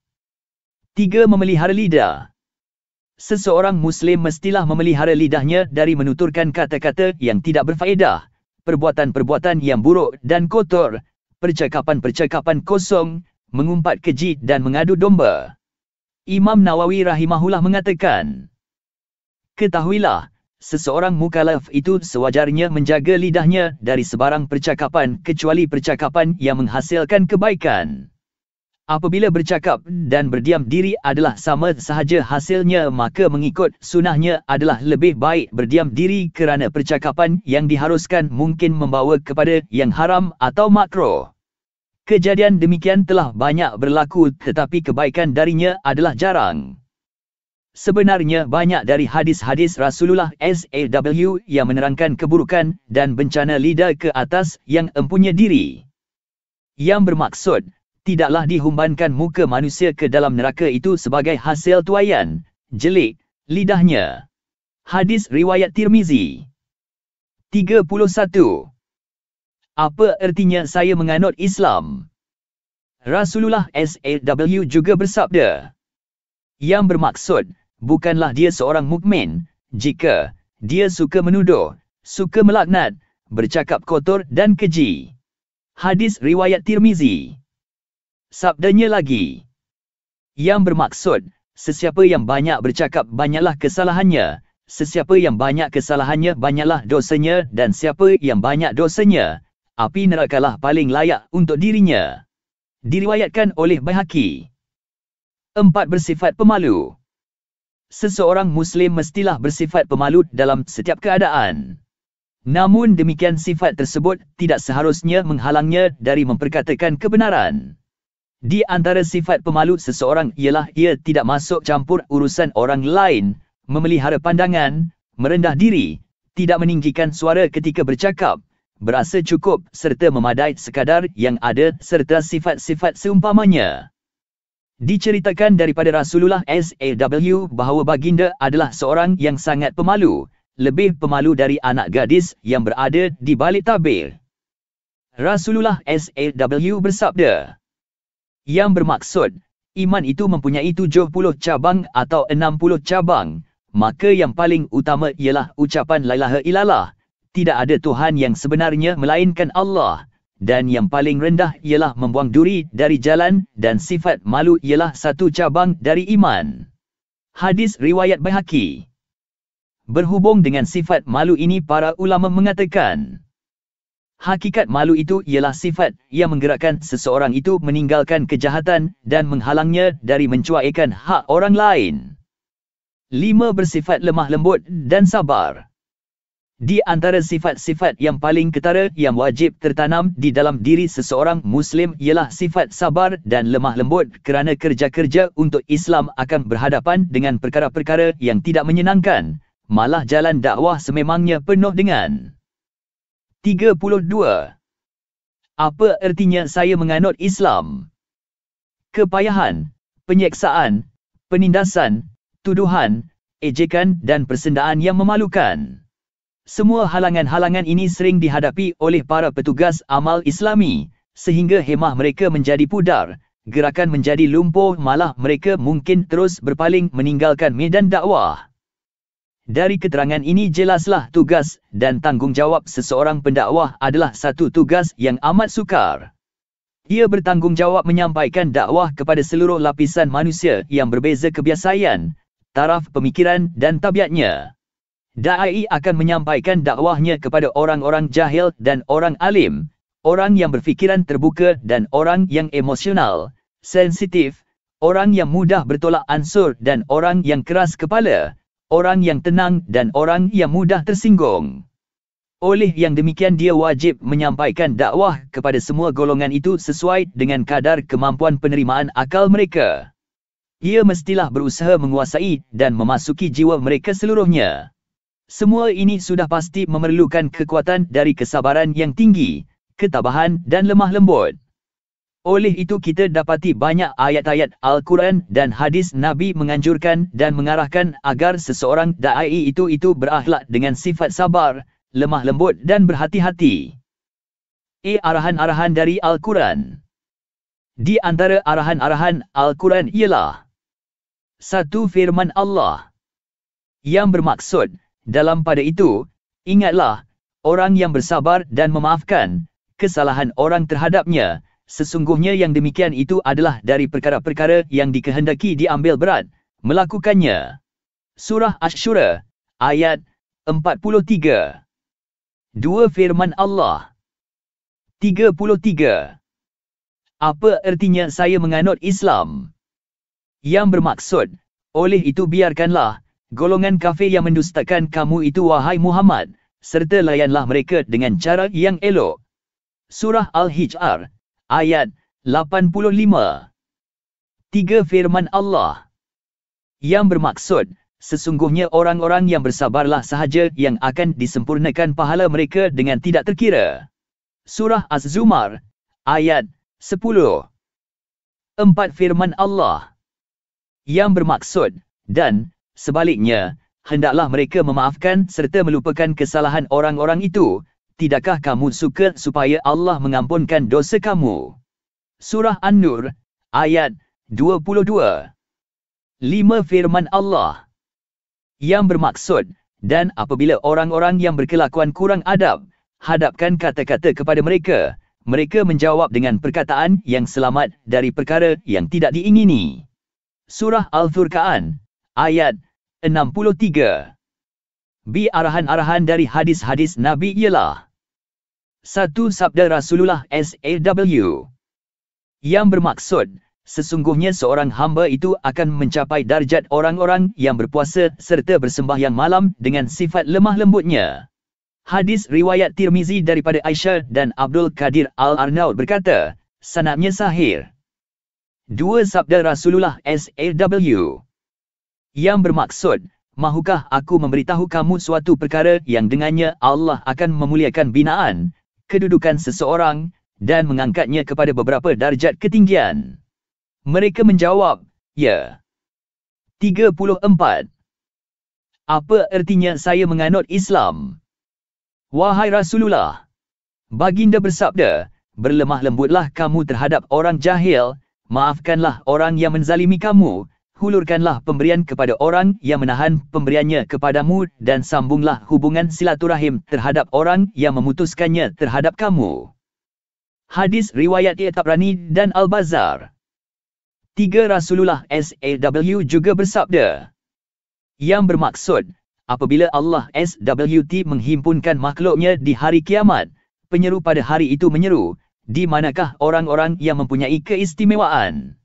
3. Memelihara lidah. Seseorang Muslim mestilah memelihara lidahnya dari menuturkan kata-kata yang tidak berfaedah, perbuatan-perbuatan yang buruk dan kotor, percakapan-percakapan kosong, mengumpat keji dan mengadu domba. Imam Nawawi rahimahullah mengatakan, ketahuilah, seseorang mukallaf itu sewajarnya menjaga lidahnya dari sebarang percakapan kecuali percakapan yang menghasilkan kebaikan. Apabila bercakap dan berdiam diri adalah sama sahaja hasilnya, maka mengikut sunnahnya adalah lebih baik berdiam diri kerana percakapan yang diharuskan mungkin membawa kepada yang haram atau makruh. Kejadian demikian telah banyak berlaku tetapi kebaikan darinya adalah jarang. Sebenarnya banyak dari hadis-hadis Rasulullah SAW yang menerangkan keburukan dan bencana lidah ke atas yang empunya diri. Yang bermaksud, tidaklah dihumbankan muka manusia ke dalam neraka itu sebagai hasil tuaian, jelik, lidahnya. Hadis riwayat Tirmizi. 31. Apa ertinya saya menganut Islam? Rasulullah SAW juga bersabda, yang bermaksud, bukanlah dia seorang mukmin jika dia suka menuduh, suka melaknat, bercakap kotor dan keji. Hadis riwayat Tirmizi. Sabdanya lagi, yang bermaksud, sesiapa yang banyak bercakap banyaklah kesalahannya, sesiapa yang banyak kesalahannya banyaklah dosanya, dan siapa yang banyak dosanya, api nerakalah paling layak untuk dirinya. Diriwayatkan oleh Baihaqi. 4. Bersifat pemalu. Seseorang Muslim mestilah bersifat pemalu dalam setiap keadaan. Namun demikian sifat tersebut tidak seharusnya menghalangnya dari memperkatakan kebenaran. Di antara sifat pemalu seseorang ialah ia tidak masuk campur urusan orang lain, memelihara pandangan, merendah diri, tidak meninggikan suara ketika bercakap, berasa cukup serta memadai sekadar yang ada serta sifat-sifat seumpamanya. Diceritakan daripada Rasulullah SAW bahawa baginda adalah seorang yang sangat pemalu, lebih pemalu dari anak gadis yang berada di balik tabir. Rasulullah SAW bersabda, yang bermaksud, iman itu mempunyai 70 cabang atau 60 cabang, maka yang paling utama ialah ucapan la ilaha illallah, tidak ada Tuhan yang sebenarnya melainkan Allah, dan yang paling rendah ialah membuang duri dari jalan, dan sifat malu ialah satu cabang dari iman. Hadis riwayat Baihaqi. Berhubung dengan sifat malu ini, para ulama mengatakan, hakikat malu itu ialah sifat yang menggerakkan seseorang itu meninggalkan kejahatan dan menghalangnya dari mencuaikan hak orang lain. 5. Bersifat lemah lembut dan sabar. Di antara sifat-sifat yang paling ketara yang wajib tertanam di dalam diri seseorang Muslim ialah sifat sabar dan lemah lembut kerana kerja-kerja untuk Islam akan berhadapan dengan perkara-perkara yang tidak menyenangkan, malah jalan dakwah sememangnya penuh dengan 32. Apa ertinya saya menganut Islam? Kepayahan, penyeksaan, penindasan, tuduhan, ejekan dan persendaan yang memalukan. Semua halangan-halangan ini sering dihadapi oleh para petugas amal Islami, sehingga hemah mereka menjadi pudar, gerakan menjadi lumpuh, malah mereka mungkin terus berpaling meninggalkan medan dakwah. Dari keterangan ini jelaslah tugas dan tanggungjawab seseorang pendakwah adalah satu tugas yang amat sukar. Ia bertanggungjawab menyampaikan dakwah kepada seluruh lapisan manusia yang berbeza kebiasaan, taraf pemikiran dan tabiatnya. Da'i akan menyampaikan dakwahnya kepada orang-orang jahil dan orang alim, orang yang berfikiran terbuka dan orang yang emosional, sensitif, orang yang mudah bertolak ansur dan orang yang keras kepala, orang yang tenang dan orang yang mudah tersinggung. Oleh yang demikian dia wajib menyampaikan dakwah kepada semua golongan itu sesuai dengan kadar kemampuan penerimaan akal mereka. Ia mestilah berusaha menguasai dan memasuki jiwa mereka seluruhnya. Semua ini sudah pasti memerlukan kekuatan dari kesabaran yang tinggi, ketabahan dan lemah lembut. Oleh itu kita dapati banyak ayat-ayat Al-Quran dan hadis Nabi menganjurkan dan mengarahkan agar seseorang da'i itu berakhlak dengan sifat sabar, lemah lembut dan berhati-hati. Arahan-arahan dari Al-Quran. Di antara arahan-arahan Al-Quran ialah 1. Firman Allah yang bermaksud, dalam pada itu, ingatlah, orang yang bersabar dan memaafkan kesalahan orang terhadapnya, sesungguhnya yang demikian itu adalah dari perkara-perkara yang dikehendaki diambil berat melakukannya. Surah Asy-Syura, ayat 43. 2. Firman Allah 33. Apa artinya saya menganut Islam? Yang bermaksud, oleh itu biarkanlah golongan kafir yang mendustakan kamu itu wahai Muhammad, serta layanlah mereka dengan cara yang elok. Surah Al-Hijr, ayat 85. 3. Firman Allah yang bermaksud, sesungguhnya orang-orang yang bersabarlah sahaja yang akan disempurnakan pahala mereka dengan tidak terkira. Surah Az-Zumar, ayat 10. 4. Firman Allah yang bermaksud, dan, sebaliknya, hendaklah mereka memaafkan serta melupakan kesalahan orang-orang itu. Tidakkah kamu suka supaya Allah mengampunkan dosa kamu? Surah An-Nur, ayat 22. 5. Firman Allah yang bermaksud, dan apabila orang-orang yang berkelakuan kurang adab, hadapkan kata-kata kepada mereka, mereka menjawab dengan perkataan yang selamat dari perkara yang tidak diingini. Surah Al-Furqan, ayat 63. Arahan-arahan dari hadis-hadis Nabi ialah 1. Sabda Rasulullah SAW yang bermaksud, sesungguhnya seorang hamba itu akan mencapai darjat orang-orang yang berpuasa serta bersembahyang malam dengan sifat lemah lembutnya. Hadis riwayat Tirmizi daripada Aisyah dan Abdul Qadir Al-Arnaud berkata, sanadnya sahih. 2. Sabda Rasulullah SAW yang bermaksud, mahukah aku memberitahu kamu suatu perkara yang dengannya Allah akan memuliakan binaan, kedudukan seseorang, dan mengangkatnya kepada beberapa darjat ketinggian? Mereka menjawab, ya. 34. Apa artinya saya menganut Islam? Wahai Rasulullah, baginda bersabda, berlemah lembutlah kamu terhadap orang jahil, maafkanlah orang yang menzalimi kamu, hulurkanlah pemberian kepada orang yang menahan pemberiannya kepadamu dan sambunglah hubungan silaturahim terhadap orang yang memutuskannya terhadap kamu. Hadis riwayat Tabrani dan Al-Bazzar. 3. Rasulullah SAW juga bersabda yang bermaksud, apabila Allah SWT menghimpunkan makhluknya di hari kiamat, penyeru pada hari itu menyeru, di manakah orang-orang yang mempunyai keistimewaan?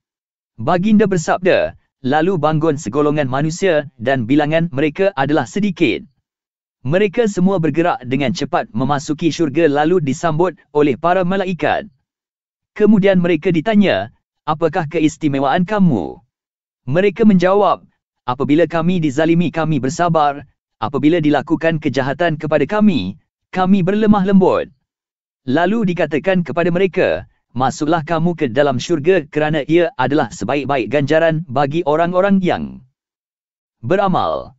Baginda bersabda, lalu bangun segolongan manusia dan bilangan mereka adalah sedikit. Mereka semua bergerak dengan cepat memasuki syurga lalu disambut oleh para malaikat. Kemudian mereka ditanya, apakah keistimewaan kamu? Mereka menjawab, apabila kami dizalimi kami bersabar, apabila dilakukan kejahatan kepada kami berlemah lembut. Lalu dikatakan kepada mereka, masuklah kamu ke dalam syurga kerana ia adalah sebaik-baik ganjaran bagi orang-orang yang beramal.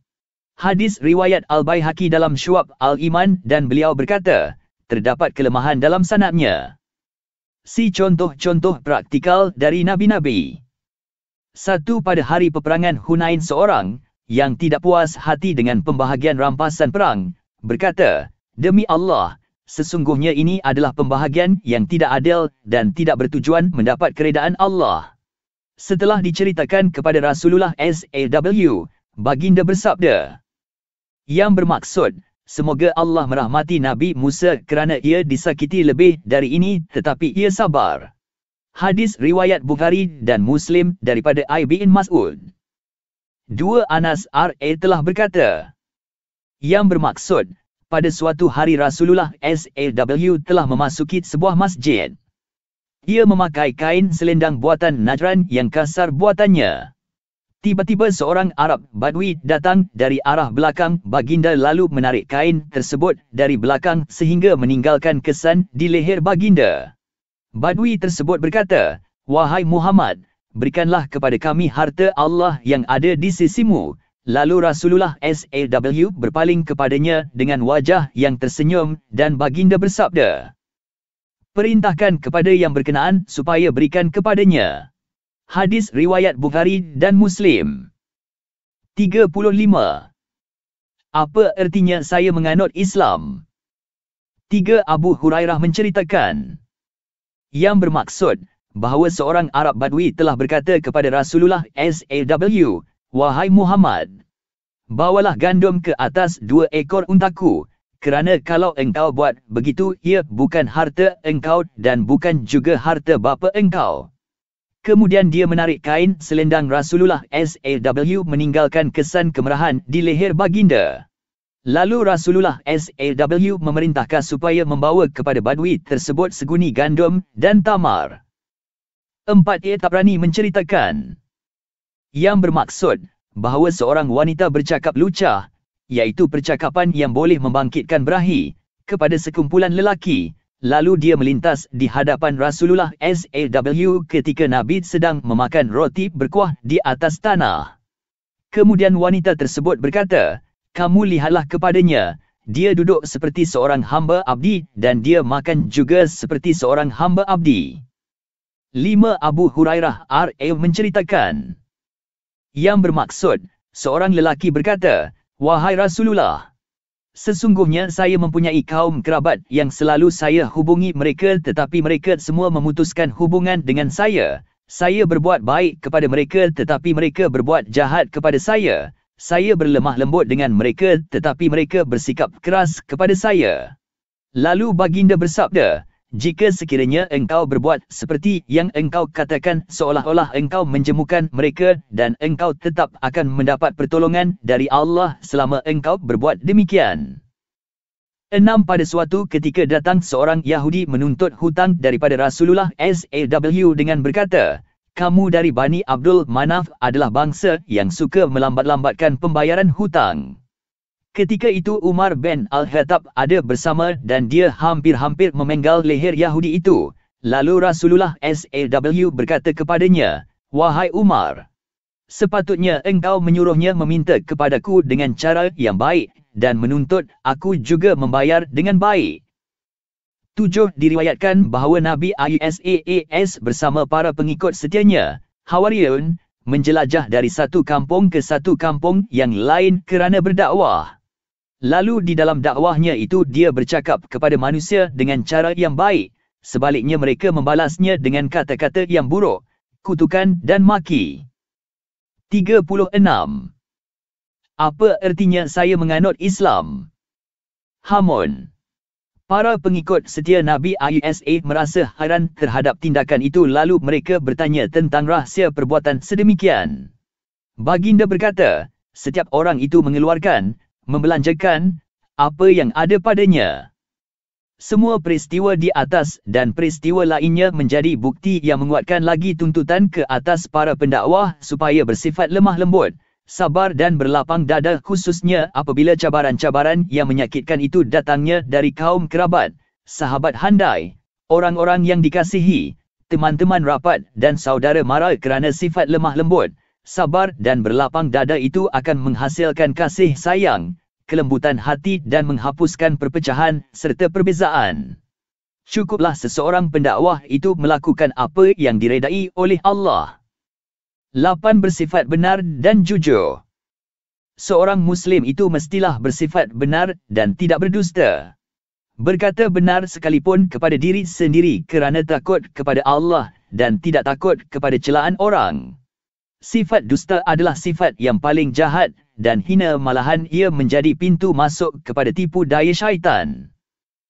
Hadis riwayat Al-Baihaqi dalam Syu'ab Al-Iman dan beliau berkata, terdapat kelemahan dalam sanadnya. Si contoh-contoh praktikal dari Nabi-Nabi. 1. Pada hari peperangan Hunain seorang yang tidak puas hati dengan pembahagian rampasan perang, berkata, demi Allah, sesungguhnya ini adalah pembahagian yang tidak adil dan tidak bertujuan mendapat keredaan Allah. Setelah diceritakan kepada Rasulullah SAW, baginda bersabda, yang bermaksud, semoga Allah merahmati Nabi Musa kerana ia disakiti lebih dari ini tetapi ia sabar. Hadis riwayat Bukhari dan Muslim daripada Ibn Mas'ud. 2 Anas R.A. telah berkata, yang bermaksud, pada suatu hari Rasulullah SAW telah memasuki sebuah masjid. Ia memakai kain selendang buatan Najran yang kasar buatannya. Tiba-tiba seorang Arab Badui datang dari arah belakang baginda lalu menarik kain tersebut dari belakang sehingga meninggalkan kesan di leher baginda. Badui tersebut berkata, "Wahai Muhammad, berikanlah kepada kami harta Allah yang ada di sisimu." Lalu Rasulullah SAW berpaling kepadanya dengan wajah yang tersenyum dan baginda bersabda, "Perintahkan kepada yang berkenaan supaya berikan kepadanya." Hadis riwayat Bukhari dan Muslim. 35. Apa ertinya saya menganut Islam? 3 Abu Hurairah menceritakan, yang bermaksud, bahawa seorang Arab Badui telah berkata kepada Rasulullah SAW, "Wahai Muhammad, bawalah gandum ke atas 2 ekor untaku, kerana kalau engkau buat begitu ia bukan harta engkau dan bukan juga harta bapa engkau." Kemudian dia menarik kain selendang Rasulullah SAW meninggalkan kesan kemerahan di leher baginda. Lalu Rasulullah SAW memerintahkan supaya membawa kepada Badui tersebut seguni gandum dan tamar. 4 Tabrani menceritakan, yang bermaksud, bahawa seorang wanita bercakap lucah, iaitu percakapan yang boleh membangkitkan berahi, kepada sekumpulan lelaki. Lalu dia melintas di hadapan Rasulullah SAW ketika Nabi sedang memakan roti berkuah di atas tanah. Kemudian wanita tersebut berkata, "Kamu lihatlah kepadanya, dia duduk seperti seorang hamba abdi dan dia makan juga seperti seorang hamba abdi." 5 Abu Hurairah R.A. menceritakan, yang bermaksud, seorang lelaki berkata, "Wahai Rasulullah, sesungguhnya saya mempunyai kaum kerabat yang selalu saya hubungi mereka tetapi mereka semua memutuskan hubungan dengan saya. Saya berbuat baik kepada mereka tetapi mereka berbuat jahat kepada saya. Saya berlemah lembut dengan mereka tetapi mereka bersikap keras kepada saya." Lalu baginda bersabda, "Jika sekiranya engkau berbuat seperti yang engkau katakan seolah-olah engkau menjemukan mereka dan engkau tetap akan mendapat pertolongan dari Allah selama engkau berbuat demikian." 6 Pada suatu ketika datang seorang Yahudi menuntut hutang daripada Rasulullah SAW dengan berkata, "Kamu dari Bani Abdul Manaf adalah bangsa yang suka melambat-lambatkan pembayaran hutang." Ketika itu Umar bin Al-Khattab ada bersama dan dia hampir-hampir memenggal leher Yahudi itu. Lalu Rasulullah SAW berkata kepadanya, "Wahai Umar, sepatutnya engkau menyuruhnya meminta kepadaku dengan cara yang baik dan menuntut aku juga membayar dengan baik." 7 Diriwayatkan bahawa Nabi SAW bersama para pengikut setianya, Hawariyun, menjelajah dari satu kampung ke satu kampung yang lain kerana berdakwah. Lalu di dalam dakwahnya itu dia bercakap kepada manusia dengan cara yang baik, sebaliknya mereka membalasnya dengan kata-kata yang buruk, kutukan dan maki. 36. Apa ertinya saya menganut Islam? Hamun. Para pengikut setia Nabi SAW merasa hairan terhadap tindakan itu lalu mereka bertanya tentang rahsia perbuatan sedemikian. Baginda berkata, setiap orang itu mengeluarkan, membelanjakan apa yang ada padanya. Semua peristiwa di atas dan peristiwa lainnya menjadi bukti yang menguatkan lagi tuntutan ke atas para pendakwah supaya bersifat lemah lembut, sabar dan berlapang dada khususnya apabila cabaran-cabaran yang menyakitkan itu datangnya dari kaum kerabat, sahabat handai, orang-orang yang dikasihi, teman-teman rapat dan saudara mara kerana sifat lemah lembut, sabar dan berlapang dada itu akan menghasilkan kasih sayang, kelembutan hati dan menghapuskan perpecahan serta perbezaan. Cukuplah seseorang pendakwah itu melakukan apa yang diredai oleh Allah. 8 Bersifat benar dan jujur. Seorang Muslim itu mestilah bersifat benar dan tidak berdusta. Berkata benar sekalipun kepada diri sendiri kerana takut kepada Allah dan tidak takut kepada celaan orang. Sifat dusta adalah sifat yang paling jahat dan hina, malahan ia menjadi pintu masuk kepada tipu daya syaitan.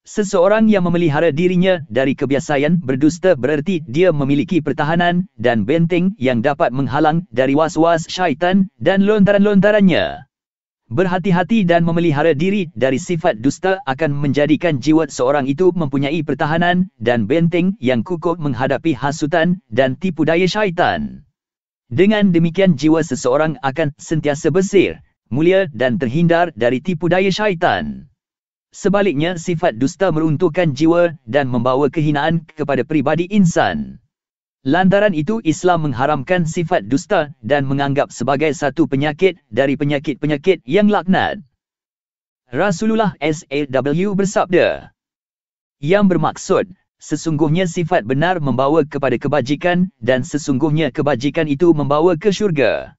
Seseorang yang memelihara dirinya dari kebiasaan berdusta bererti dia memiliki pertahanan dan benteng yang dapat menghalang dari was-was syaitan dan lontaran-lontarannya. Berhati-hati dan memelihara diri dari sifat dusta akan menjadikan jiwa seorang itu mempunyai pertahanan dan benteng yang kukuh menghadapi hasutan dan tipu daya syaitan. Dengan demikian jiwa seseorang akan sentiasa bersih, mulia dan terhindar dari tipu daya syaitan. Sebaliknya, sifat dusta meruntuhkan jiwa dan membawa kehinaan kepada pribadi insan. Lantaran itu, Islam mengharamkan sifat dusta dan menganggap sebagai satu penyakit dari penyakit-penyakit yang laknat. Rasulullah SAW bersabda, yang bermaksud, sesungguhnya sifat benar membawa kepada kebajikan dan sesungguhnya kebajikan itu membawa ke syurga.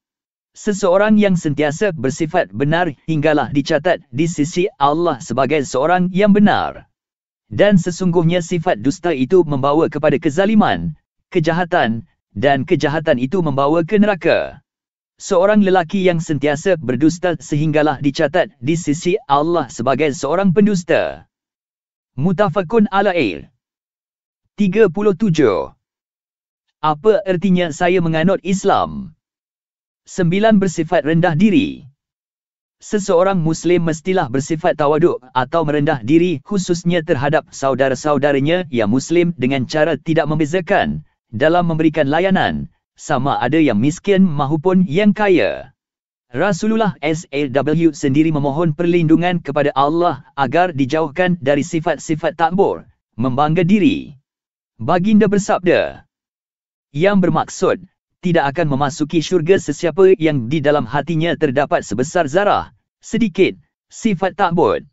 Seseorang yang sentiasa bersifat benar hinggalah dicatat di sisi Allah sebagai seorang yang benar. Dan sesungguhnya sifat dusta itu membawa kepada kezaliman, kejahatan, dan kejahatan itu membawa ke neraka. Seorang lelaki yang sentiasa berdusta sehinggalah dicatat di sisi Allah sebagai seorang pendusta. Muttafaqun alaih. 37. Apa artinya saya menganut Islam? 9. Bersifat rendah diri. Seseorang Muslim mestilah bersifat tawaduk atau merendah diri khususnya terhadap saudara-saudaranya yang Muslim dengan cara tidak membezakan dalam memberikan layanan, sama ada yang miskin maupun yang kaya. Rasulullah SAW sendiri memohon perlindungan kepada Allah agar dijauhkan dari sifat-sifat takbur, membangga diri. Baginda bersabda, yang bermaksud, tidak akan memasuki syurga sesiapa yang di dalam hatinya terdapat sebesar zarah, sedikit, sifat takbur.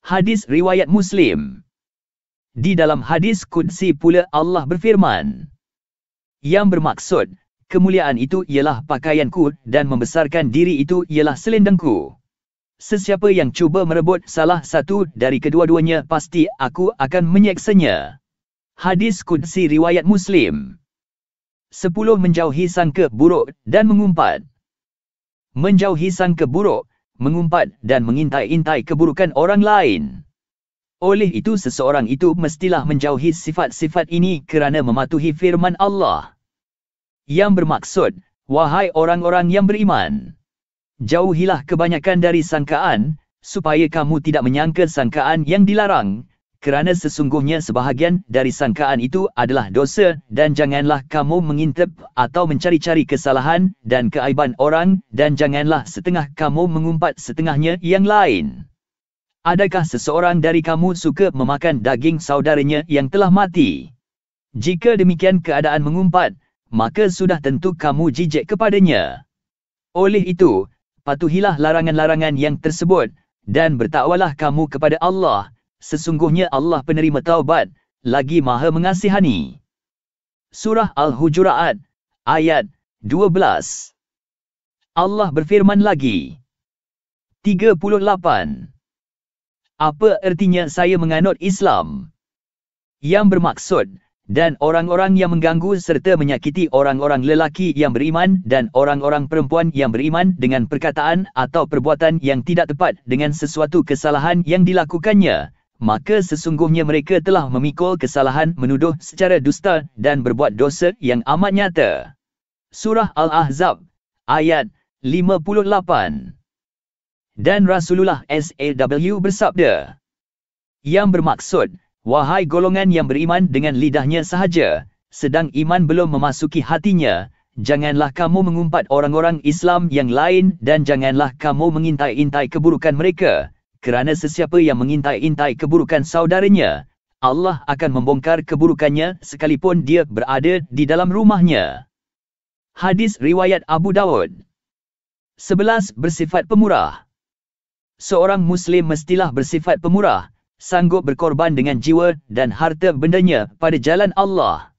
Hadis riwayat Muslim. Di dalam hadis Qudsi pula Allah berfirman, yang bermaksud, kemuliaan itu ialah pakaianku dan membesarkan diri itu ialah selendangku. Sesiapa yang cuba merebut salah satu dari kedua-duanya pasti aku akan menyeksanya. Hadis Qudsi riwayat Muslim. 10. Menjauhi sangka buruk dan mengumpat. Menjauhi sangka buruk, mengumpat dan mengintai-intai keburukan orang lain. Oleh itu seseorang itu mestilah menjauhi sifat-sifat ini kerana mematuhi firman Allah. Yang bermaksud, wahai orang-orang yang beriman, jauhilah kebanyakan dari sangkaan, supaya kamu tidak menyangka sangkaan yang dilarang, kerana sesungguhnya sebahagian dari sangkaan itu adalah dosa dan janganlah kamu mengintip atau mencari-cari kesalahan dan keaiban orang dan janganlah setengah kamu mengumpat setengahnya yang lain. Adakah seseorang dari kamu suka memakan daging saudaranya yang telah mati? Jika demikian keadaan mengumpat, maka sudah tentu kamu jijik kepadanya. Oleh itu, patuhilah larangan-larangan yang tersebut dan bertakwalah kamu kepada Allah. Sesungguhnya Allah penerima taubat, lagi Maha mengasihani. Surah Al-Hujurat, ayat 12. Allah berfirman lagi. 38. Apa artinya saya menganut Islam? Yang bermaksud, dan orang-orang yang mengganggu serta menyakiti orang-orang lelaki yang beriman dan orang-orang perempuan yang beriman dengan perkataan atau perbuatan yang tidak tepat dengan sesuatu kesalahan yang dilakukannya, maka sesungguhnya mereka telah memikul kesalahan menuduh secara dusta dan berbuat dosa yang amat nyata. Surah Al-Ahzab, ayat 58. Dan Rasulullah SAW bersabda, yang bermaksud, wahai golongan yang beriman dengan lidahnya sahaja, sedang iman belum memasuki hatinya, janganlah kamu mengumpat orang-orang Islam yang lain dan janganlah kamu mengintai-intai keburukan mereka, kerana sesiapa yang mengintai-intai keburukan saudaranya, Allah akan membongkar keburukannya sekalipun dia berada di dalam rumahnya. Hadis riwayat Abu Dawud. 11. Bersifat pemurah. Seorang Muslim mestilah bersifat pemurah, sanggup berkorban dengan jiwa dan harta bendanya pada jalan Allah.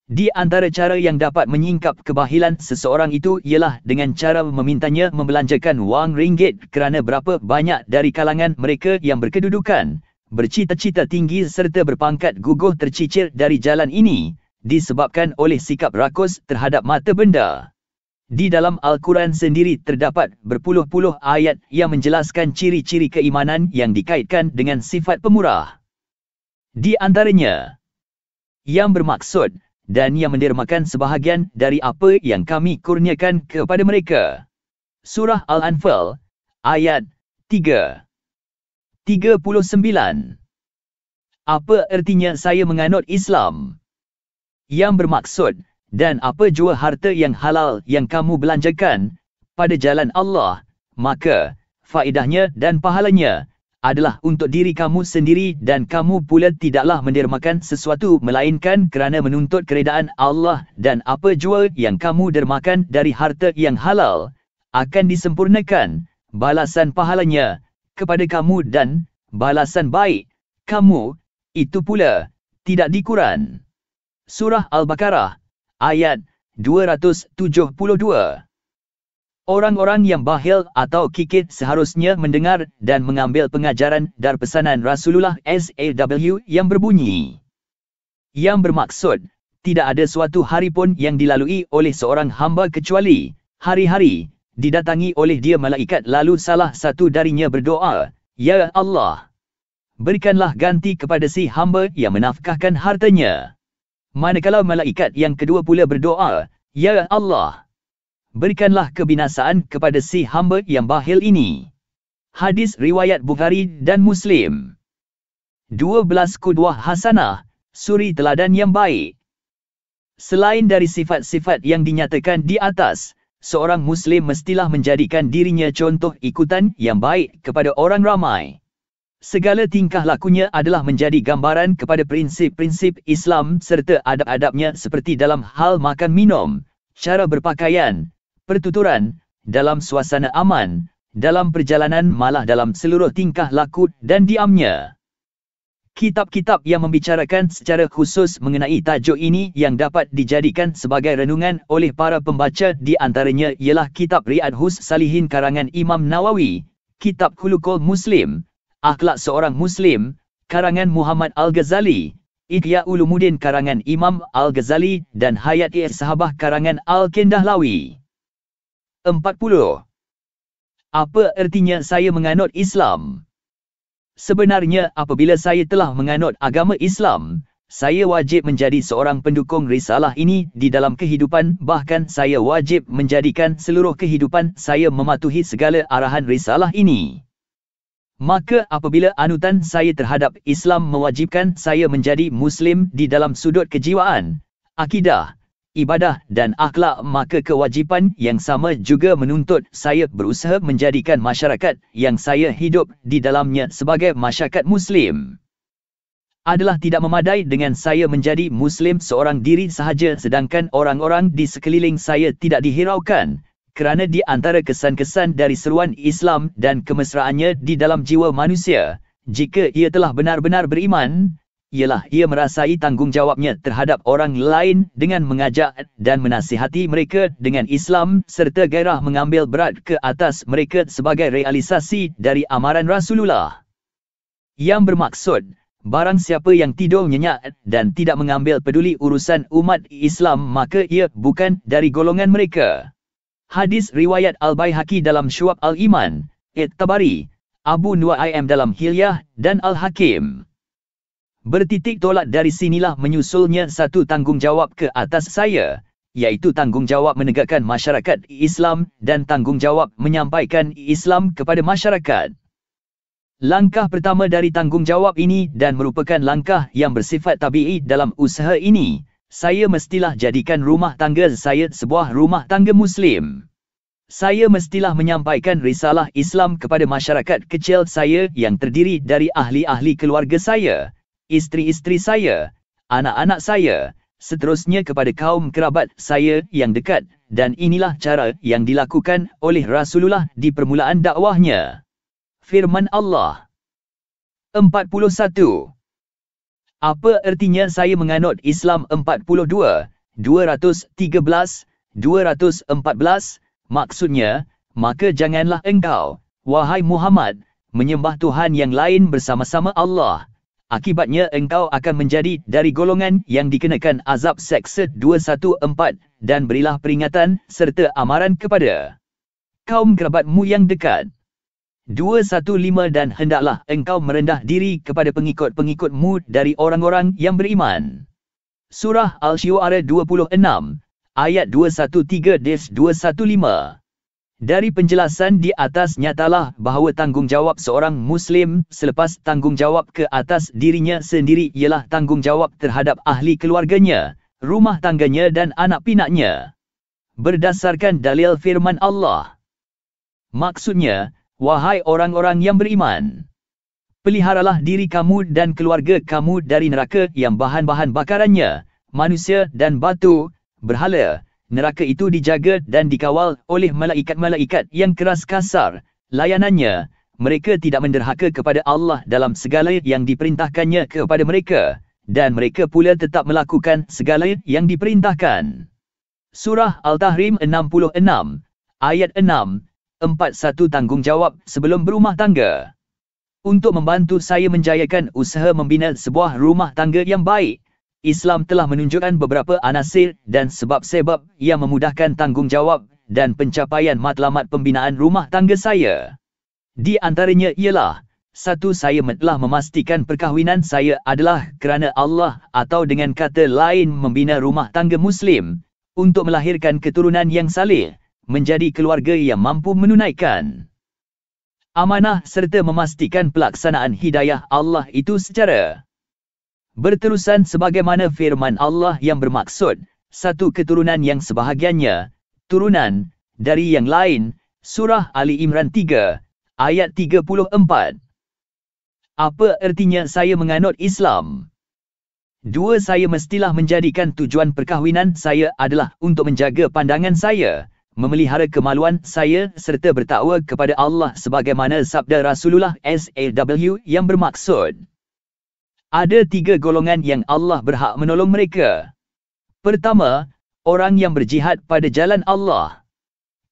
Di antara cara yang dapat menyingkap kebahilan seseorang itu ialah dengan cara memintanya membelanjakan wang ringgit kerana berapa banyak dari kalangan mereka yang berkedudukan, bercita-cita tinggi serta berpangkat guguh tercicir dari jalan ini, disebabkan oleh sikap rakus terhadap mata benda. Di dalam Al-Quran sendiri terdapat berpuluh-puluh ayat yang menjelaskan ciri-ciri keimanan yang dikaitkan dengan sifat pemurah. Di antaranya, yang bermaksud dan yang mendermakan sebahagian dari apa yang kami kurniakan kepada mereka. Surah Al-Anfal, ayat 3. 39. Apa artinya saya menganut Islam? Yang bermaksud, dan apa jua harta yang halal yang kamu belanjakan pada jalan Allah, maka faedahnya dan pahalanya adalah untuk diri kamu sendiri dan kamu pula tidaklah mendermakan sesuatu melainkan kerana menuntut keredaan Allah, dan apa jua yang kamu dermakan dari harta yang halal akan disempurnakan balasan pahalanya kepada kamu, dan balasan baik kamu itu pula tidak dikurang. Surah Al-Baqarah, ayat 272. Orang-orang yang bakhil atau kikir seharusnya mendengar dan mengambil pengajaran dan pesanan Rasulullah SAW yang berbunyi, yang bermaksud, tidak ada suatu hari pun yang dilalui oleh seorang hamba kecuali hari-hari didatangi oleh dia malaikat, lalu salah satu darinya berdoa, Ya Allah, berikanlah ganti kepada si hamba yang menafkahkan hartanya. Manakala malaikat yang kedua pula berdoa, Ya Allah, berikanlah kebinasaan kepada si hamba yang bakhil ini. Hadis riwayat Bukhari dan Muslim. 12 Qudwah Hasanah, suri teladan yang baik. Selain dari sifat-sifat yang dinyatakan di atas, seorang Muslim mestilah menjadikan dirinya contoh ikutan yang baik kepada orang ramai. Segala tingkah lakunya adalah menjadi gambaran kepada prinsip-prinsip Islam serta adab-adabnya seperti dalam hal makan minum, cara berpakaian, pertuturan, dalam suasana aman, dalam perjalanan, malah dalam seluruh tingkah laku dan diamnya. Kitab-kitab yang membicarakan secara khusus mengenai tajuk ini yang dapat dijadikan sebagai renungan oleh para pembaca di antaranya ialah kitab Riyadhus Salihin karangan Imam Nawawi, kitab Khuluqul Muslim, Akhlak Seorang Muslim, karangan Muhammad Al-Ghazali, Ihya Ulumuddin karangan Imam Al-Ghazali, dan Hayat-i Sahabah karangan Al-Kindahlawi. 40. Apa artinya saya menganut Islam? Sebenarnya apabila saya telah menganut agama Islam, saya wajib menjadi seorang pendukung risalah ini di dalam kehidupan, bahkan saya wajib menjadikan seluruh kehidupan saya mematuhi segala arahan risalah ini. Maka apabila anutan saya terhadap Islam mewajibkan saya menjadi Muslim di dalam sudut kejiwaan, akidah, ibadah dan akhlak, maka kewajipan yang sama juga menuntut saya berusaha menjadikan masyarakat yang saya hidup di dalamnya sebagai masyarakat Muslim. Adalah tidak memadai dengan saya menjadi Muslim seorang diri sahaja sedangkan orang-orang di sekeliling saya tidak dihiraukan, kerana di antara kesan-kesan dari seruan Islam dan kemesraannya di dalam jiwa manusia, jika ia telah benar-benar beriman, ialah ia merasai tanggungjawabnya terhadap orang lain dengan mengajak dan menasihati mereka dengan Islam serta gairah mengambil berat ke atas mereka sebagai realisasi dari amaran Rasulullah. Yang bermaksud, barang siapa yang tidur nyenyak dan tidak mengambil peduli urusan umat Islam, maka ia bukan dari golongan mereka. Hadis riwayat Al-Baihaqi dalam Syu'ab Al-Iman, At-Tabari, Abu Nu'aim dalam Hilyah dan Al-Hakim. Bertitik tolak dari sinilah menyusulnya satu tanggungjawab ke atas saya, iaitu tanggungjawab menegakkan masyarakat Islam dan tanggungjawab menyampaikan Islam kepada masyarakat. Langkah pertama dari tanggungjawab ini dan merupakan langkah yang bersifat tabi'i dalam usaha ini, saya mestilah jadikan rumah tangga saya sebuah rumah tangga Muslim. Saya mestilah menyampaikan risalah Islam kepada masyarakat kecil saya yang terdiri dari ahli-ahli keluarga saya, isteri-isteri saya, anak-anak saya, seterusnya kepada kaum kerabat saya yang dekat, dan inilah cara yang dilakukan oleh Rasulullah di permulaan dakwahnya. Firman Allah. 41. Apa artinya saya menganut Islam? 42, 213, 214. Maksudnya, maka janganlah engkau, wahai Muhammad, menyembah Tuhan yang lain bersama-sama Allah. Akibatnya engkau akan menjadi dari golongan yang dikenakan azab seksa 214 dan berilah peringatan serta amaran kepada kaum kerabatmu yang dekat. 215 Dan hendaklah engkau merendah diri kepada pengikut-pengikutmu dari orang-orang yang beriman. Surah Al-Syu'ara 26, ayat 213-215. Dari penjelasan di atas nyatalah bahawa tanggungjawab seorang Muslim selepas tanggungjawab ke atas dirinya sendiri ialah tanggungjawab terhadap ahli keluarganya, rumah tangganya dan anak pinaknya. Berdasarkan dalil firman Allah. Maksudnya, wahai orang-orang yang beriman, peliharalah diri kamu dan keluarga kamu dari neraka yang bahan-bahan bakarannya, manusia dan batu, berhala. Neraka itu dijaga dan dikawal oleh malaikat-malaikat yang keras kasar. Layanannya, mereka tidak menderhaka kepada Allah dalam segala yang diperintahkannya kepada mereka, dan mereka pula tetap melakukan segala yang diperintahkan. Surah Al-Tahrim 66, ayat 6, 41 Tanggungjawab sebelum berumah tangga. Untuk membantu saya menjayakan usaha membina sebuah rumah tangga yang baik, Islam telah menunjukkan beberapa anasir dan sebab-sebab yang memudahkan tanggungjawab dan pencapaian matlamat pembinaan rumah tangga saya. Di antaranya ialah, 1. Saya telah memastikan perkahwinan saya adalah kerana Allah atau dengan kata lain membina rumah tangga Muslim untuk melahirkan keturunan yang saleh, menjadi keluarga yang mampu menunaikan amanah serta memastikan pelaksanaan hidayah Allah itu secara berterusan sebagaimana firman Allah yang bermaksud, satu keturunan yang sebahagiannya, turunan, dari yang lain, Surah Ali Imran 3, ayat 34. Apa artinya saya menganut Islam? 2. Saya mestilah menjadikan tujuan perkahwinan saya adalah untuk menjaga pandangan saya, memelihara kemaluan saya serta bertakwa kepada Allah sebagaimana sabda Rasulullah SAW yang bermaksud, ada 3 golongan yang Allah berhak menolong mereka. Pertama, orang yang berjihad pada jalan Allah.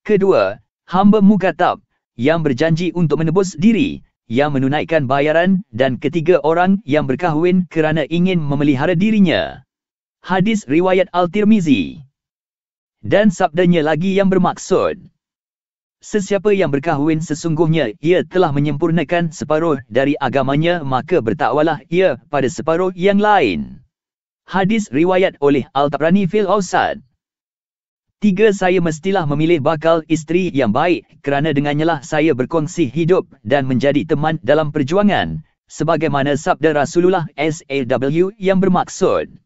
Kedua, hamba mukatab, yang berjanji untuk menebus diri, yang menunaikan bayaran. Dan ketiga, orang yang berkahwin kerana ingin memelihara dirinya. Hadis riwayat Al-Tirmizi. Dan sabdanya lagi yang bermaksud, sesiapa yang berkahwin sesungguhnya ia telah menyempurnakan separuh dari agamanya, maka bertakwalah ia pada separuh yang lain. Hadis riwayat oleh Al-Tabrani fil Awsat. 3. Saya mestilah memilih bakal isteri yang baik kerana dengannya lah saya berkongsi hidup dan menjadi teman dalam perjuangan, sebagaimana sabda Rasulullah SAW yang bermaksud,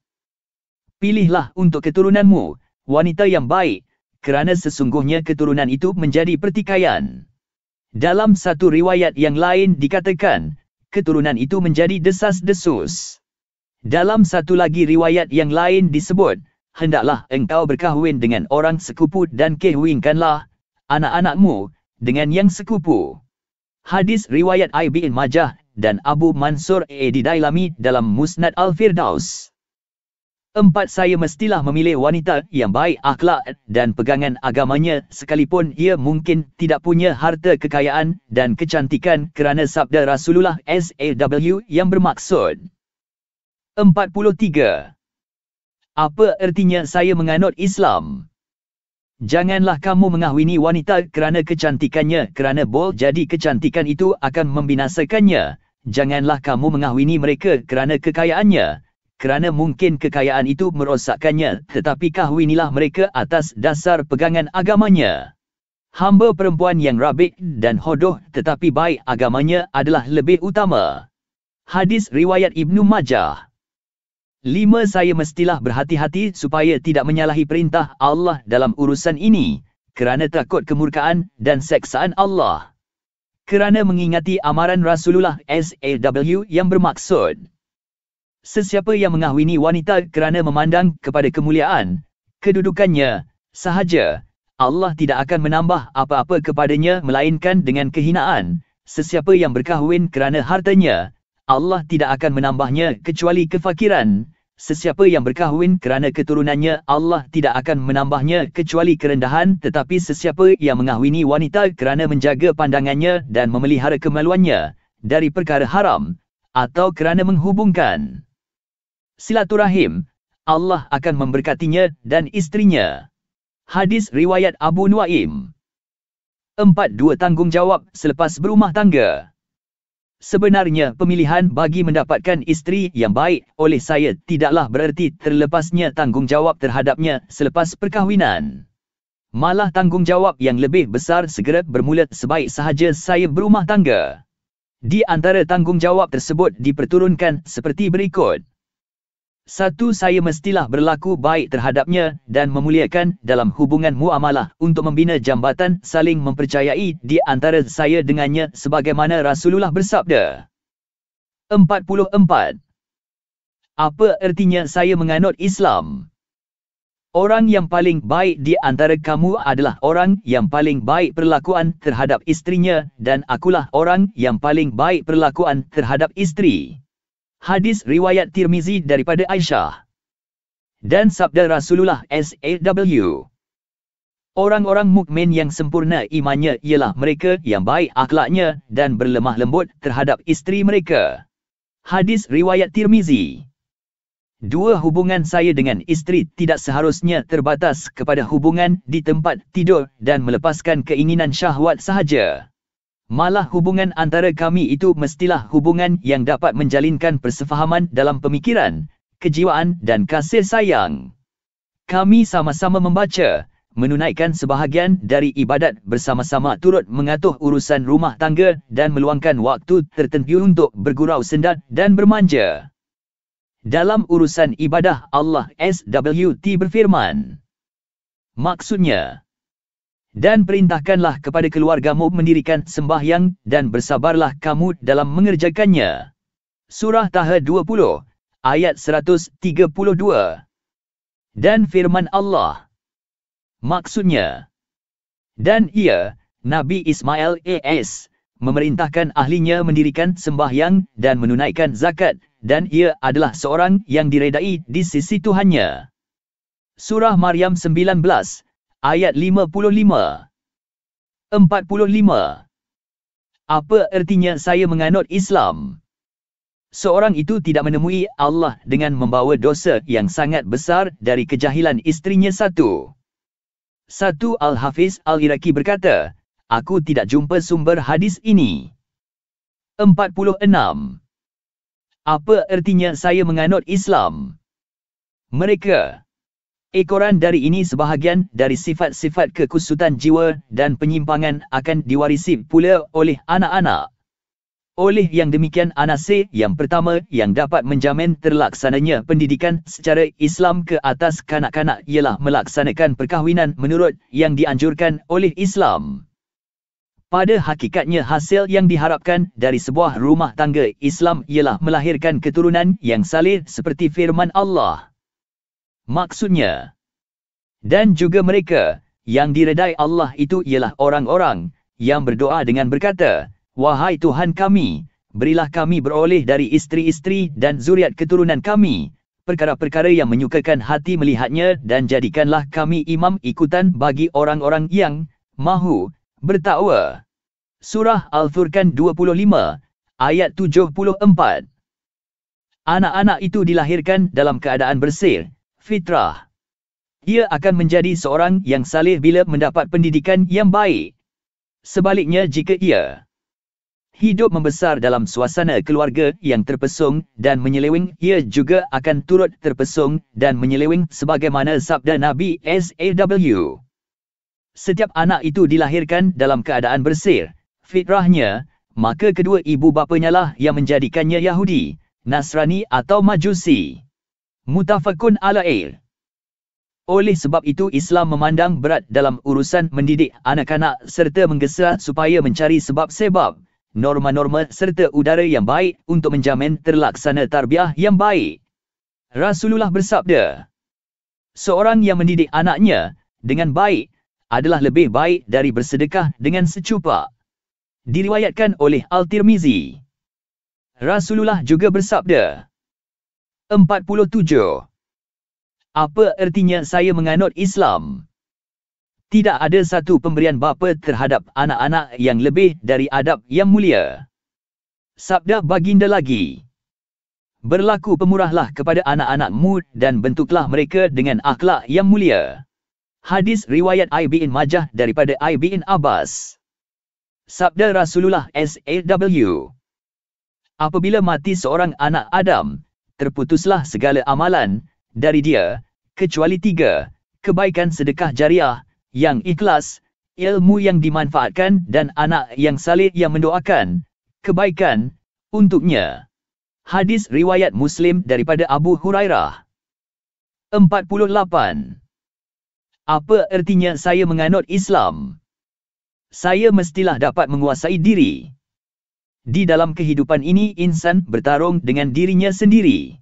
pilihlah untuk keturunanmu wanita yang baik, kerana sesungguhnya keturunan itu menjadi pertikaian. Dalam satu riwayat yang lain dikatakan, keturunan itu menjadi desas-desus. Dalam satu lagi riwayat yang lain disebut, hendaklah engkau berkahwin dengan orang sekupu dan kahwinkanlah anak-anakmu dengan yang sekupu. Hadis riwayat Ibn Majah dan Abu Mansur Ad-Dailami dalam Musnad Al-Firdaus. 4. Saya mestilah memilih wanita yang baik akhlak dan pegangan agamanya sekalipun ia mungkin tidak punya harta kekayaan dan kecantikan kerana sabda Rasulullah SAW yang bermaksud, 43. Apa artinya saya menganut Islam? Janganlah kamu mengahwini wanita kerana kecantikannya kerana boleh jadi kecantikan itu akan membinasakannya. Janganlah kamu mengahwini mereka kerana kekayaannya, kerana mungkin kekayaan itu merosakkannya, tetapi kahwinilah mereka atas dasar pegangan agamanya. Hamba perempuan yang rabik dan hodoh tetapi baik agamanya adalah lebih utama. Hadis riwayat Ibnu Majah. 5. Saya mestilah berhati-hati supaya tidak menyalahi perintah Allah dalam urusan ini, kerana takut kemurkaan dan seksaan Allah. Kerana mengingati amaran Rasulullah SAW yang bermaksud, sesiapa yang mengahwini wanita kerana memandang kepada kemuliaan kedudukannya sahaja, Allah tidak akan menambah apa-apa kepadanya melainkan dengan kehinaan. Sesiapa yang berkahwin kerana hartanya, Allah tidak akan menambahnya kecuali kefakiran. Sesiapa yang berkahwin kerana keturunannya, Allah tidak akan menambahnya kecuali kerendahan. Tetapi sesiapa yang mengahwini wanita kerana menjaga pandangannya dan memelihara kemaluannya dari perkara haram, atau kerana menghubungkan silaturahim, Allah akan memberkatinya dan isterinya. Hadis riwayat Abu Nuaim. 4. Dua tanggungjawab selepas berumah tangga. Sebenarnya pemilihan bagi mendapatkan isteri yang baik oleh saya tidaklah bererti terlepasnya tanggungjawab terhadapnya selepas perkahwinan. Malah tanggungjawab yang lebih besar segera bermula sebaik sahaja saya berumah tangga. Di antara tanggungjawab tersebut diperturunkan seperti berikut. 1. Saya mestilah berlaku baik terhadapnya dan memuliakan dalam hubungan muamalah untuk membina jambatan saling mempercayai di antara saya dengannya sebagaimana Rasulullah bersabda. 44. Apa artinya saya menganut Islam? Orang yang paling baik di antara kamu adalah orang yang paling baik perlakuan terhadap isterinya dan akulah orang yang paling baik perlakuan terhadap isteri. Hadis riwayat Tirmizi daripada Aisyah. Dan sabda Rasulullah SAW. Orang-orang mukmin yang sempurna imannya ialah mereka yang baik akhlaknya dan berlemah lembut terhadap isteri mereka. Hadis riwayat Tirmizi. 2. Hubungan saya dengan isteri tidak seharusnya terbatas kepada hubungan di tempat tidur dan melepaskan keinginan syahwat sahaja. Malah hubungan antara kami itu mestilah hubungan yang dapat menjalinkan persefahaman dalam pemikiran, kejiwaan dan kasih sayang. Kami sama-sama membaca, menunaikan sebahagian dari ibadat bersama-sama turut mengatur urusan rumah tangga dan meluangkan waktu tertentu untuk bergurau sendat dan bermanja. Dalam urusan ibadah Allah SWT berfirman. Maksudnya, dan perintahkanlah kepada keluargamu mendirikan sembahyang dan bersabarlah kamu dalam mengerjakannya. Surah Taha 20, ayat 132. Dan firman Allah. Maksudnya, dan ia, Nabi Ismail AS, memerintahkan ahlinya mendirikan sembahyang dan menunaikan zakat, dan ia adalah seorang yang diredai di sisi Tuhannya. Surah Maryam 19, ayat 55. 45. Apa artinya saya menganut Islam? Seorang itu tidak menemui Allah dengan membawa dosa yang sangat besar dari kejahilan isterinya. 1. Al-Hafiz Al-Iraqi berkata, aku tidak jumpa sumber hadis ini. 46. Apa artinya saya menganut Islam? Mereka. Ekoran dari ini sebahagian dari sifat-sifat kekusutan jiwa dan penyimpangan akan diwarisi pula oleh anak-anak. Oleh yang demikian anasir yang pertama yang dapat menjamin terlaksananya pendidikan secara Islam ke atas kanak-kanak ialah melaksanakan perkahwinan menurut yang dianjurkan oleh Islam. Pada hakikatnya hasil yang diharapkan dari sebuah rumah tangga Islam ialah melahirkan keturunan yang saleh seperti firman Allah. Maksudnya, dan juga mereka yang diredai Allah itu ialah orang-orang yang berdoa dengan berkata, wahai Tuhan kami, berilah kami beroleh dari isteri-isteri dan zuriat keturunan kami, perkara-perkara yang menyukakan hati melihatnya dan jadikanlah kami imam ikutan bagi orang-orang yang mahu bertakwa. Surah Al-Furqan 25, ayat 74. Anak-anak itu dilahirkan dalam keadaan bersih, fitrah. Ia akan menjadi seorang yang saleh bila mendapat pendidikan yang baik. Sebaliknya jika ia hidup membesar dalam suasana keluarga yang terpesong dan menyeleweng, ia juga akan turut terpesong dan menyeleweng sebagaimana sabda Nabi SAW. Setiap anak itu dilahirkan dalam keadaan bersih, fitrahnya, maka kedua ibu bapanya lah yang menjadikannya Yahudi, Nasrani atau Majusi. Mutafakun alaih. Oleh sebab itu Islam memandang berat dalam urusan mendidik anak-anak serta menggesa supaya mencari sebab-sebab, norma-norma serta udara yang baik untuk menjamin terlaksana tarbiyah yang baik. Rasulullah bersabda, seorang yang mendidik anaknya dengan baik adalah lebih baik dari bersedekah dengan secupak. Diriwayatkan oleh Al-Tirmizi. Rasulullah juga bersabda. 47. Apa artinya saya menganut Islam? Tidak ada satu pemberian bapa terhadap anak-anak yang lebih dari adab yang mulia. Sabda baginda lagi. Berlaku pemurahlah kepada anak-anakmu dan bentuklah mereka dengan akhlak yang mulia. Hadis riwayat Ibn Majah daripada Ibn Abbas. Sabda Rasulullah SAW. Apabila mati seorang anak Adam, terputuslah segala amalan dari dia, kecuali 3, kebaikan sedekah jariah, yang ikhlas, ilmu yang dimanfaatkan dan anak yang saleh yang mendoakan kebaikan untuknya. Hadis riwayat Muslim daripada Abu Hurairah. 48. Apa ertinya saya menganut Islam? Saya mestilah dapat menguasai diri. Di dalam kehidupan ini insan bertarung dengan dirinya sendiri.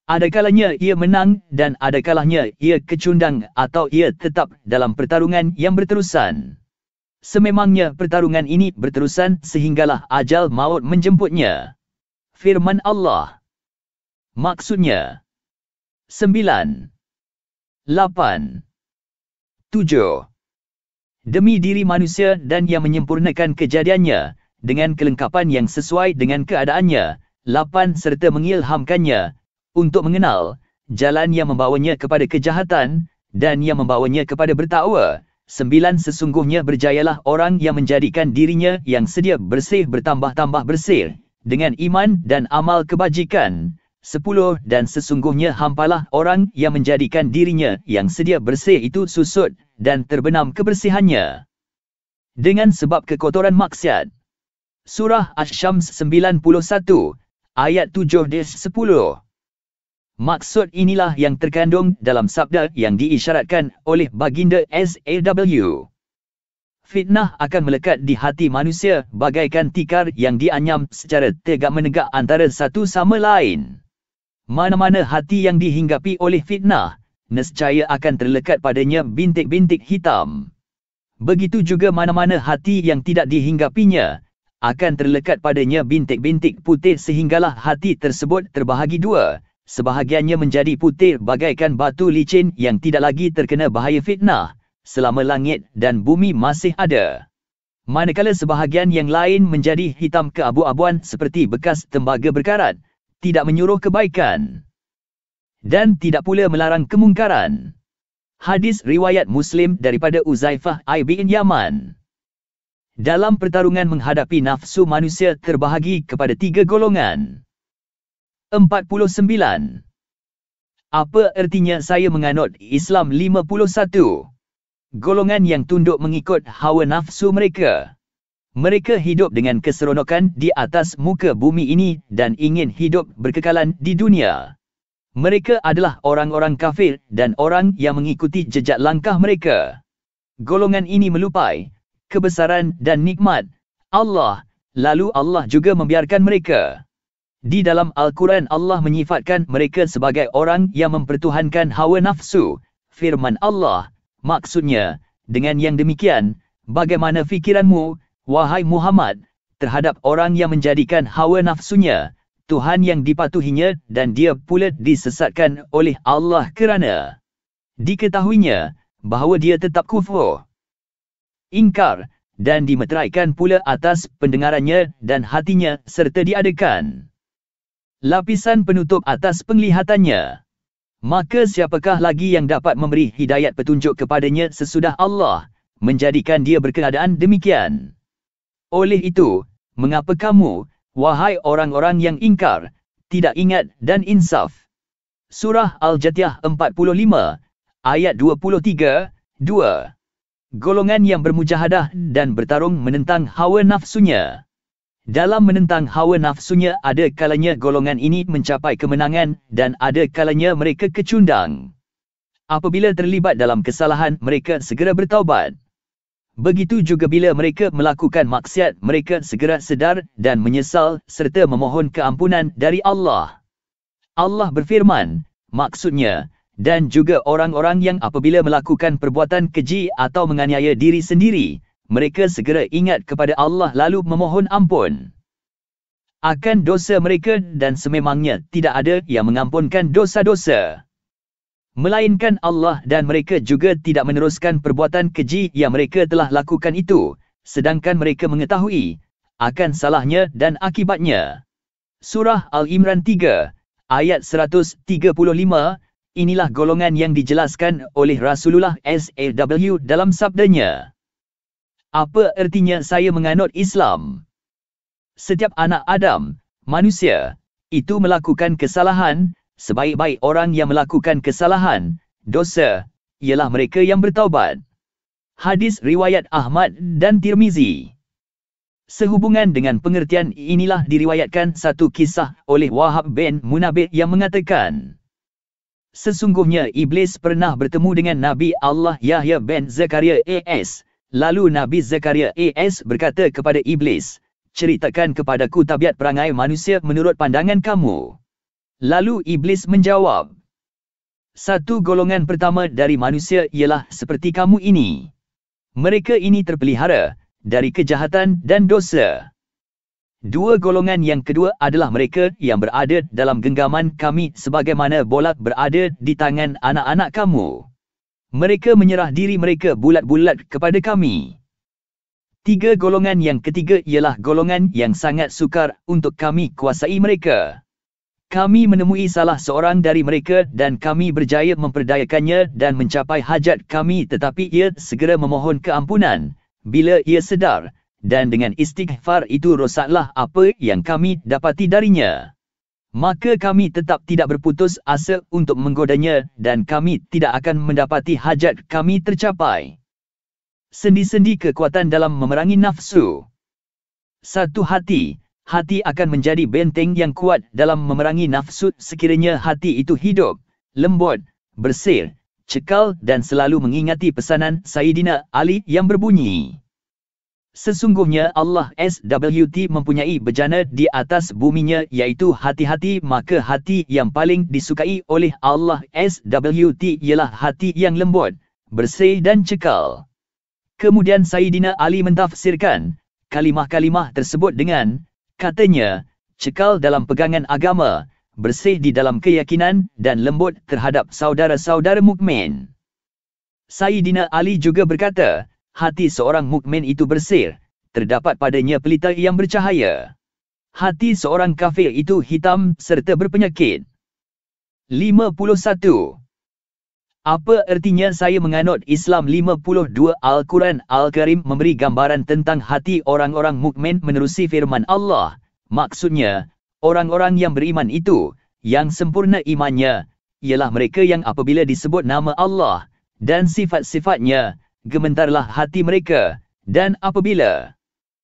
Ada kalanya ia menang dan ada kalanya ia kecundang atau ia tetap dalam pertarungan yang berterusan. Sememangnya pertarungan ini berterusan sehinggalah ajal maut menjemputnya. Firman Allah. Maksudnya. 9. 8. 7. Demi diri manusia dan yang menyempurnakan kejadiannya, dengan kelengkapan yang sesuai dengan keadaannya. 8. Serta mengilhamkannya, untuk mengenal, jalan yang membawanya kepada kejahatan, dan yang membawanya kepada bertakwa. 9. Sesungguhnya berjayalah orang yang menjadikan dirinya yang sedia bersih bertambah-tambah bersih, dengan iman dan amal kebajikan. 10. Dan sesungguhnya hampalah orang yang menjadikan dirinya yang sedia bersih itu susut dan terbenam kebersihannya dengan sebab kekotoran maksiat. Surah Asy-Syams 91 ayat 7-10. Maksud inilah yang terkandung dalam sabda yang diisyaratkan oleh baginda SAW. Fitnah akan melekat di hati manusia bagaikan tikar yang dianyam secara tegak-menegak antara satu sama lain. Mana-mana hati yang dihinggapi oleh fitnah, nescaya akan terlekat padanya bintik-bintik hitam. Begitu juga mana-mana hati yang tidak dihinggapinya, akan terlekat padanya bintik-bintik putih sehinggalah hati tersebut terbahagi 2. Sebahagiannya menjadi putih bagaikan batu licin yang tidak lagi terkena bahaya fitnah, selama langit dan bumi masih ada. Manakala sebahagian yang lain menjadi hitam keabu-abuan seperti bekas tembaga berkarat, tidak menyuruh kebaikan dan tidak pula melarang kemungkaran. Hadis riwayat Muslim daripada Uzaifah bin Yaman. Dalam pertarungan menghadapi nafsu manusia terbahagi kepada 3 golongan. 49. Apa ertinya saya menganut Islam? 51. Golongan yang tunduk mengikut hawa nafsu mereka. Mereka hidup dengan keseronokan di atas muka bumi ini dan ingin hidup berkekalan di dunia. Mereka adalah orang-orang kafir dan orang yang mengikuti jejak langkah mereka. Golongan ini melupai kebesaran dan nikmat Allah, lalu Allah juga membiarkan mereka. Di dalam Al-Quran Allah menyifatkan mereka sebagai orang yang mempertuhankan hawa nafsu. Firman Allah, maksudnya, dengan yang demikian, bagaimana fikiranmu, wahai Muhammad, terhadap orang yang menjadikan hawa nafsunya Tuhan yang dipatuhinya dan dia pula disesatkan oleh Allah kerana diketahuinya bahawa dia tetap kufur, ingkar dan dimeteraikan pula atas pendengarannya dan hatinya serta diadakan lapisan penutup atas penglihatannya. Maka siapakah lagi yang dapat memberi hidayat petunjuk kepadanya sesudah Allah menjadikan dia berkeadaan demikian? Oleh itu, mengapa kamu, wahai orang-orang yang ingkar, tidak ingat dan insaf? Surah Al-Jathiyah 45, ayat 23, 2. Golongan yang bermujahadah dan bertarung menentang hawa nafsunya. Dalam menentang hawa nafsunya ada kalanya golongan ini mencapai kemenangan dan ada kalanya mereka kecundang. Apabila terlibat dalam kesalahan, mereka segera bertaubat. Begitu juga bila mereka melakukan maksiat, mereka segera sedar dan menyesal serta memohon keampunan dari Allah. Allah berfirman, maksudnya, dan juga orang-orang yang apabila melakukan perbuatan keji atau menganiaya diri sendiri, mereka segera ingat kepada Allah lalu memohon ampun akan dosa mereka dan sememangnya tidak ada yang mengampunkan dosa-dosa melainkan Allah, dan mereka juga tidak meneruskan perbuatan keji yang mereka telah lakukan itu, sedangkan mereka mengetahui akan salahnya dan akibatnya. Surah Al-Imran 3, ayat 135, inilah golongan yang dijelaskan oleh Rasulullah SAW dalam sabdanya. Apa artinya saya menganut Islam? Setiap anak Adam, manusia, itu melakukan kesalahan. Sebaik-baik orang yang melakukan kesalahan, dosa, ialah mereka yang bertaubat. Hadis riwayat Ahmad dan Tirmizi. Sehubungan dengan pengertian inilah diriwayatkan satu kisah oleh Wahab bin Munabbih yang mengatakan, sesungguhnya Iblis pernah bertemu dengan Nabi Allah Yahya bin Zakaria AS. Lalu Nabi Zakaria AS berkata kepada Iblis, ceritakan kepadaku tabiat perangai manusia menurut pandangan kamu. Lalu Iblis menjawab, satu golongan pertama dari manusia ialah seperti kamu ini. Mereka ini terpelihara dari kejahatan dan dosa. Dua golongan yang kedua adalah mereka yang berada dalam genggaman kami sebagaimana bola berada di tangan anak-anak kamu. Mereka menyerah diri mereka bulat-bulat kepada kami. Tiga golongan yang ketiga ialah golongan yang sangat sukar untuk kami kuasai mereka. Kami menemui salah seorang dari mereka dan kami berjaya memperdayakannya dan mencapai hajat kami, tetapi ia segera memohon keampunan bila ia sedar, dan dengan istighfar itu rosaklah apa yang kami dapati darinya. Maka kami tetap tidak berputus asa untuk menggodanya dan kami tidak akan mendapati hajat kami tercapai. Sendi-sendi kekuatan dalam memerangi nafsu. Satu hati akan menjadi benteng yang kuat dalam memerangi nafsu sekiranya hati itu hidup, lembut, bersih, cekal dan selalu mengingati pesanan Sayyidina Ali yang berbunyi, sesungguhnya Allah SWT mempunyai bejana di atas buminya iaitu hati-hati, maka hati yang paling disukai oleh Allah SWT ialah hati yang lembut, bersih dan cekal. Kemudian Sayyidina Ali mentafsirkan kalimah-kalimah tersebut dengan, katanya, cekal dalam pegangan agama, bersih di dalam keyakinan dan lembut terhadap saudara-saudara mukmin. Sayyidina Ali juga berkata, hati seorang mukmin itu bersih, terdapat padanya pelita yang bercahaya. Hati seorang kafir itu hitam serta berpenyakit. 51. Apa artinya saya menganut Islam? 52. Al-Quran Al-Karim memberi gambaran tentang hati orang-orang mukmin menerusi firman Allah. Maksudnya, orang-orang yang beriman itu, yang sempurna imannya, ialah mereka yang apabila disebut nama Allah dan sifat-sifatnya, gementarlah hati mereka, dan apabila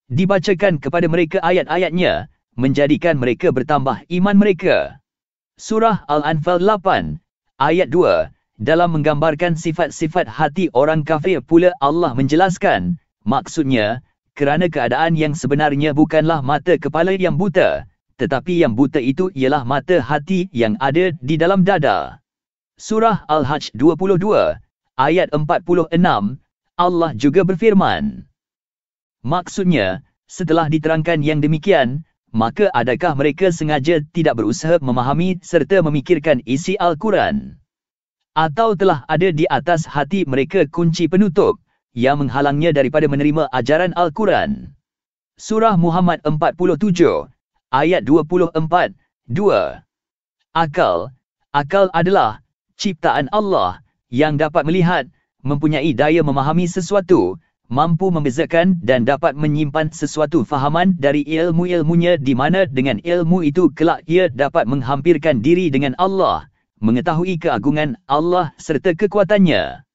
dibacakan kepada mereka ayat-ayatnya, menjadikan mereka bertambah iman mereka. Surah Al-Anfal 8, ayat 2. Dalam menggambarkan sifat-sifat hati orang kafir pula Allah menjelaskan, maksudnya, kerana keadaan yang sebenarnya bukanlah mata kepala yang buta, tetapi yang buta itu ialah mata hati yang ada di dalam dada. Surah Al-Hajj 22, ayat 46, Allah juga berfirman. Maksudnya, setelah diterangkan yang demikian, maka adakah mereka sengaja tidak berusaha memahami serta memikirkan isi Al-Quran? Atau telah ada di atas hati mereka kunci penutup yang menghalangnya daripada menerima ajaran Al-Quran? Surah Muhammad 47, ayat 24, 2. Akal adalah ciptaan Allah yang dapat melihat, mempunyai daya memahami sesuatu, mampu membezakan dan dapat menyimpan sesuatu fahaman dari ilmu-ilmunya di mana dengan ilmu itu kelak ia dapat menghampirkan diri dengan Allah, mengetahui keagungan Allah serta kekuatannya.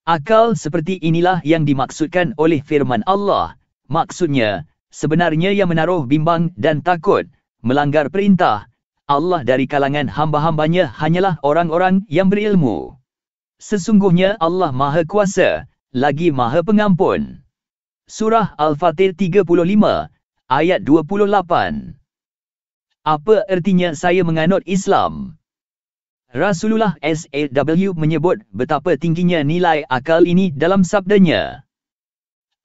Akal seperti inilah yang dimaksudkan oleh firman Allah. Maksudnya, sebenarnya yang menaruh bimbang dan takut, melanggar perintah Allah dari kalangan hamba-hambanya hanyalah orang-orang yang berilmu. Sesungguhnya Allah Maha Kuasa, lagi Maha Pengampun. Surah Al-Fatir 35, ayat 28. Apa artinya saya menganut Islam? Rasulullah SAW menyebut betapa tingginya nilai akal ini dalam sabdanya.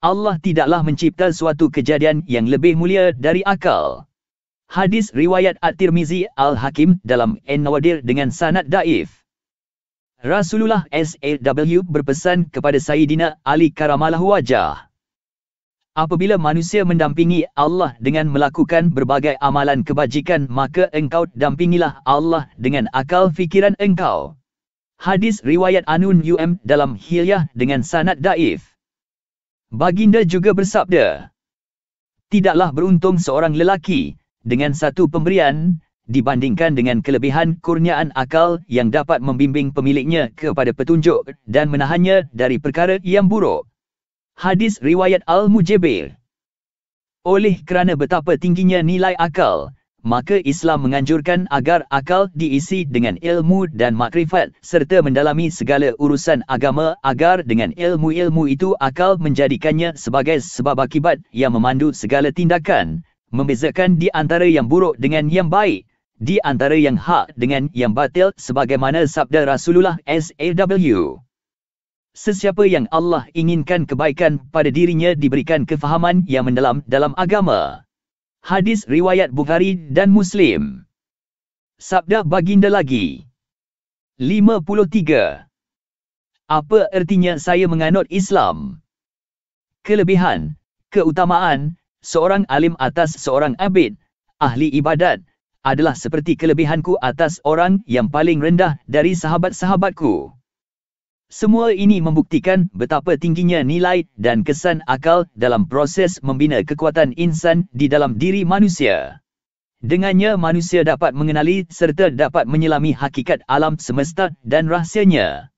Allah tidaklah mencipta suatu kejadian yang lebih mulia dari akal. Hadis riwayat At-Tirmizi Al-Hakim dalam An-Nawadir dengan sanad daif. Rasulullah SAW berpesan kepada Sayyidina Ali karamallahu wajah. Apabila manusia mendampingi Allah dengan melakukan berbagai amalan kebajikan, maka engkau dampingilah Allah dengan akal fikiran engkau. Hadis riwayat Anun dalam Hilyah dengan sanad daif. Baginda juga bersabda, tidaklah beruntung seorang lelaki dengan satu pemberian dibandingkan dengan kelebihan kurniaan akal yang dapat membimbing pemiliknya kepada petunjuk dan menahannya dari perkara yang buruk. Hadis riwayat Al-Mujibir. Oleh kerana betapa tingginya nilai akal, maka Islam menganjurkan agar akal diisi dengan ilmu dan makrifat serta mendalami segala urusan agama agar dengan ilmu-ilmu itu akal menjadikannya sebagai sebab akibat yang memandu segala tindakan, membezakan di antara yang buruk dengan yang baik, di antara yang hak dengan yang batil sebagaimana sabda Rasulullah SAW. Sesiapa yang Allah inginkan kebaikan pada dirinya diberikan kefahaman yang mendalam dalam agama. Hadis riwayat Bukhari dan Muslim. Sabda baginda lagi. 53. Apa artinya saya menganut Islam? Kelebihan, keutamaan, seorang alim atas seorang abid, ahli ibadat, adalah seperti kelebihanku atas orang yang paling rendah dari sahabat-sahabatku. Semua ini membuktikan betapa tingginya nilai dan kesan akal dalam proses membina kekuatan insan di dalam diri manusia. Dengannya manusia dapat mengenali serta dapat menyelami hakikat alam semesta dan rahsianya.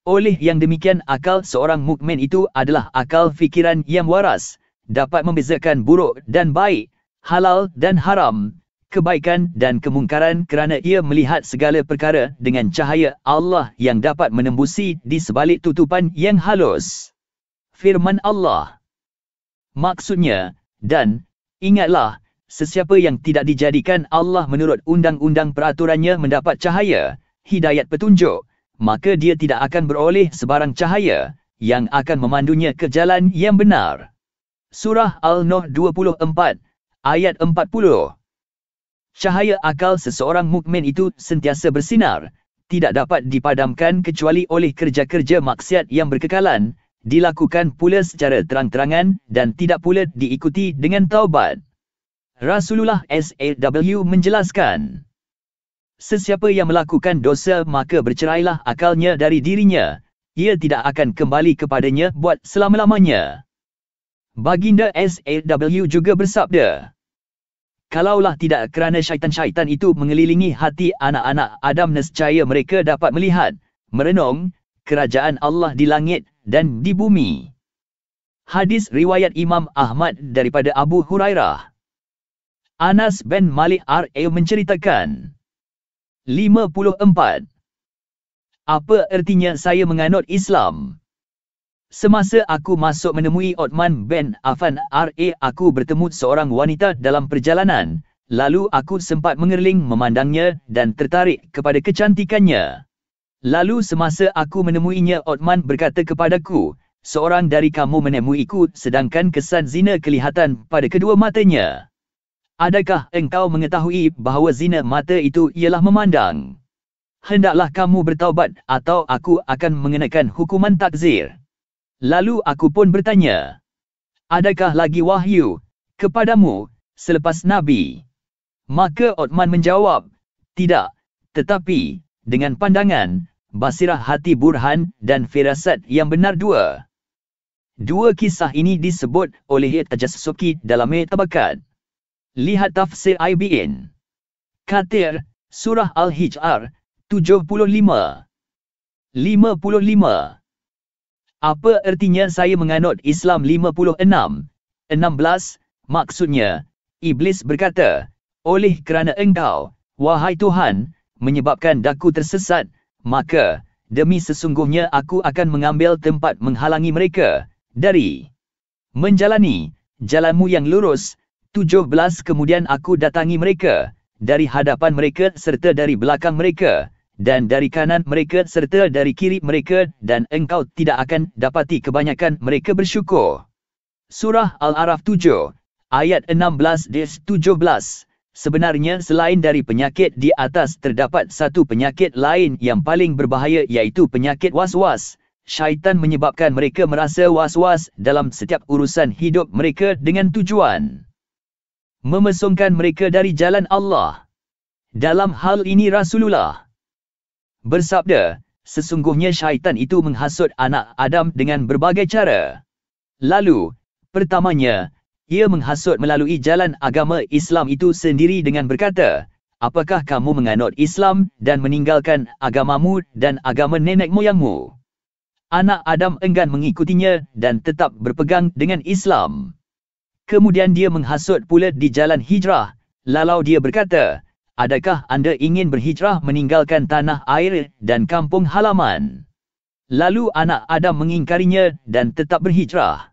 Oleh yang demikian akal seorang mukmin itu adalah akal fikiran yang waras, dapat membezakan buruk dan baik, halal dan haram, kebaikan dan kemungkaran kerana ia melihat segala perkara dengan cahaya Allah yang dapat menembusi di sebalik tutupan yang halus. Firman Allah. Maksudnya, dan ingatlah, sesiapa yang tidak dijadikan Allah menurut undang-undang peraturannya mendapat cahaya, hidayat petunjuk, maka dia tidak akan beroleh sebarang cahaya yang akan memandunya ke jalan yang benar. Surah Al-Nur 24, ayat 40. Cahaya akal seseorang mukmin itu sentiasa bersinar, tidak dapat dipadamkan kecuali oleh kerja-kerja maksiat yang berkekalan, dilakukan pula secara terang-terangan dan tidak pula diikuti dengan taubat. Rasulullah SAW menjelaskan, sesiapa yang melakukan dosa maka bercerailah akalnya dari dirinya, ia tidak akan kembali kepadanya buat selama-lamanya. Baginda SAW juga bersabda, kalaulah tidak kerana syaitan-syaitan itu mengelilingi hati anak-anak Adam, nescaya mereka dapat melihat, merenung, kerajaan Allah di langit dan di bumi. Hadis riwayat Imam Ahmad daripada Abu Hurairah. Anas bin Malik menceritakan. 54. Apa artinya saya menganut Islam? Semasa aku masuk menemui Uthman bin Affan aku bertemu seorang wanita dalam perjalanan, lalu aku sempat mengerling memandangnya dan tertarik kepada kecantikannya. Lalu semasa aku menemuinya, Uthman berkata kepadaku, seorang dari kamu menemuiku sedangkan kesan zina kelihatan pada kedua matanya. Adakah engkau mengetahui bahawa zina mata itu ialah memandang? Hendaklah kamu bertaubat atau aku akan mengenakan hukuman takzir. Lalu aku pun bertanya, adakah lagi wahyu kepadamu selepas Nabi? Maka Uthman menjawab, tidak, tetapi dengan pandangan, basirah hati burhan dan firasat yang benar dua. Dua kisah ini disebut oleh Tajassuki dalam Tabakat. Lihat tafsir Ibn Kathir, Surah Al-Hijr, 75. 55. Apa artinya saya menganut Islam? 56. 16. Maksudnya, Iblis berkata, oleh kerana engkau, wahai Tuhan, menyebabkan daku tersesat, maka, demi sesungguhnya aku akan mengambil tempat menghalangi mereka, dari menjalani jalanmu yang lurus. 17. Kemudian aku datangi mereka, dari hadapan mereka serta dari belakang mereka, dan dari kanan mereka serta dari kiri mereka, dan engkau tidak akan dapati kebanyakan mereka bersyukur. Surah Al-Araf 7, ayat 16-17. Sebenarnya selain dari penyakit di atas terdapat satu penyakit lain yang paling berbahaya, iaitu penyakit was-was, syaitan menyebabkan mereka merasa was-was dalam setiap urusan hidup mereka dengan tujuan memesongkan mereka dari jalan Allah. Dalam hal ini Rasulullah bersabda, sesungguhnya syaitan itu menghasut anak Adam dengan berbagai cara. Lalu, pertamanya, ia menghasut melalui jalan agama Islam itu sendiri dengan berkata, apakah kamu menganut Islam dan meninggalkan agamamu dan agama nenek moyangmu? Anak Adam enggan mengikutinya dan tetap berpegang dengan Islam. Kemudian dia menghasut pula di jalan hijrah, lalu dia berkata, adakah anda ingin berhijrah meninggalkan tanah air dan kampung halaman? Lalu anak Adam mengingkarinya dan tetap berhijrah.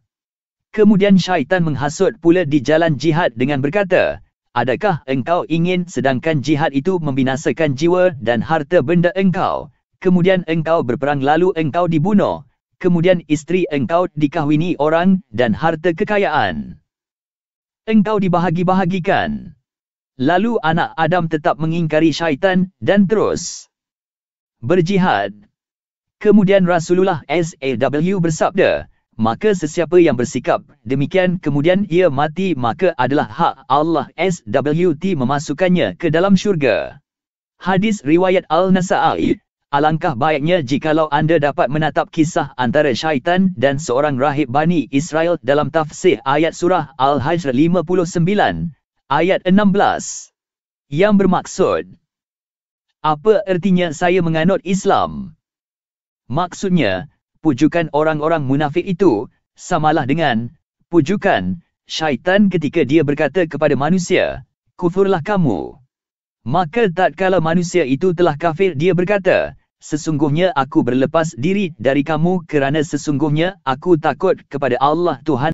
Kemudian syaitan menghasut pula di jalan jihad dengan berkata, adakah engkau ingin sedangkan jihad itu membinasakan jiwa dan harta benda engkau? Kemudian engkau berperang lalu engkau dibunuh. Kemudian isteri engkau dikahwini orang dan harta kekayaan engkau dibahagi-bahagikan. Lalu anak Adam tetap mengingkari syaitan dan terus berjihad. Kemudian Rasulullah SAW bersabda, maka sesiapa yang bersikap demikian kemudian ia mati maka adalah hak Allah SWT memasukkannya ke dalam syurga. Hadis riwayat Al-Nasa'i. Alangkah baiknya jikalau anda dapat menatap kisah antara syaitan dan seorang rahib Bani Israel dalam tafsir ayat surah Al-Hajr 59, ayat 16. Yang bermaksud, apa artinya saya menganut Islam? Maksudnya, pujukan orang-orang munafik itu samalah dengan pujukan syaitan ketika dia berkata kepada manusia, kufurlah kamu. Maka tatkala manusia itu telah kafir dia berkata, sesungguhnya aku berlepas diri dari kamu kerana sesungguhnya aku takut kepada Allah Tuhan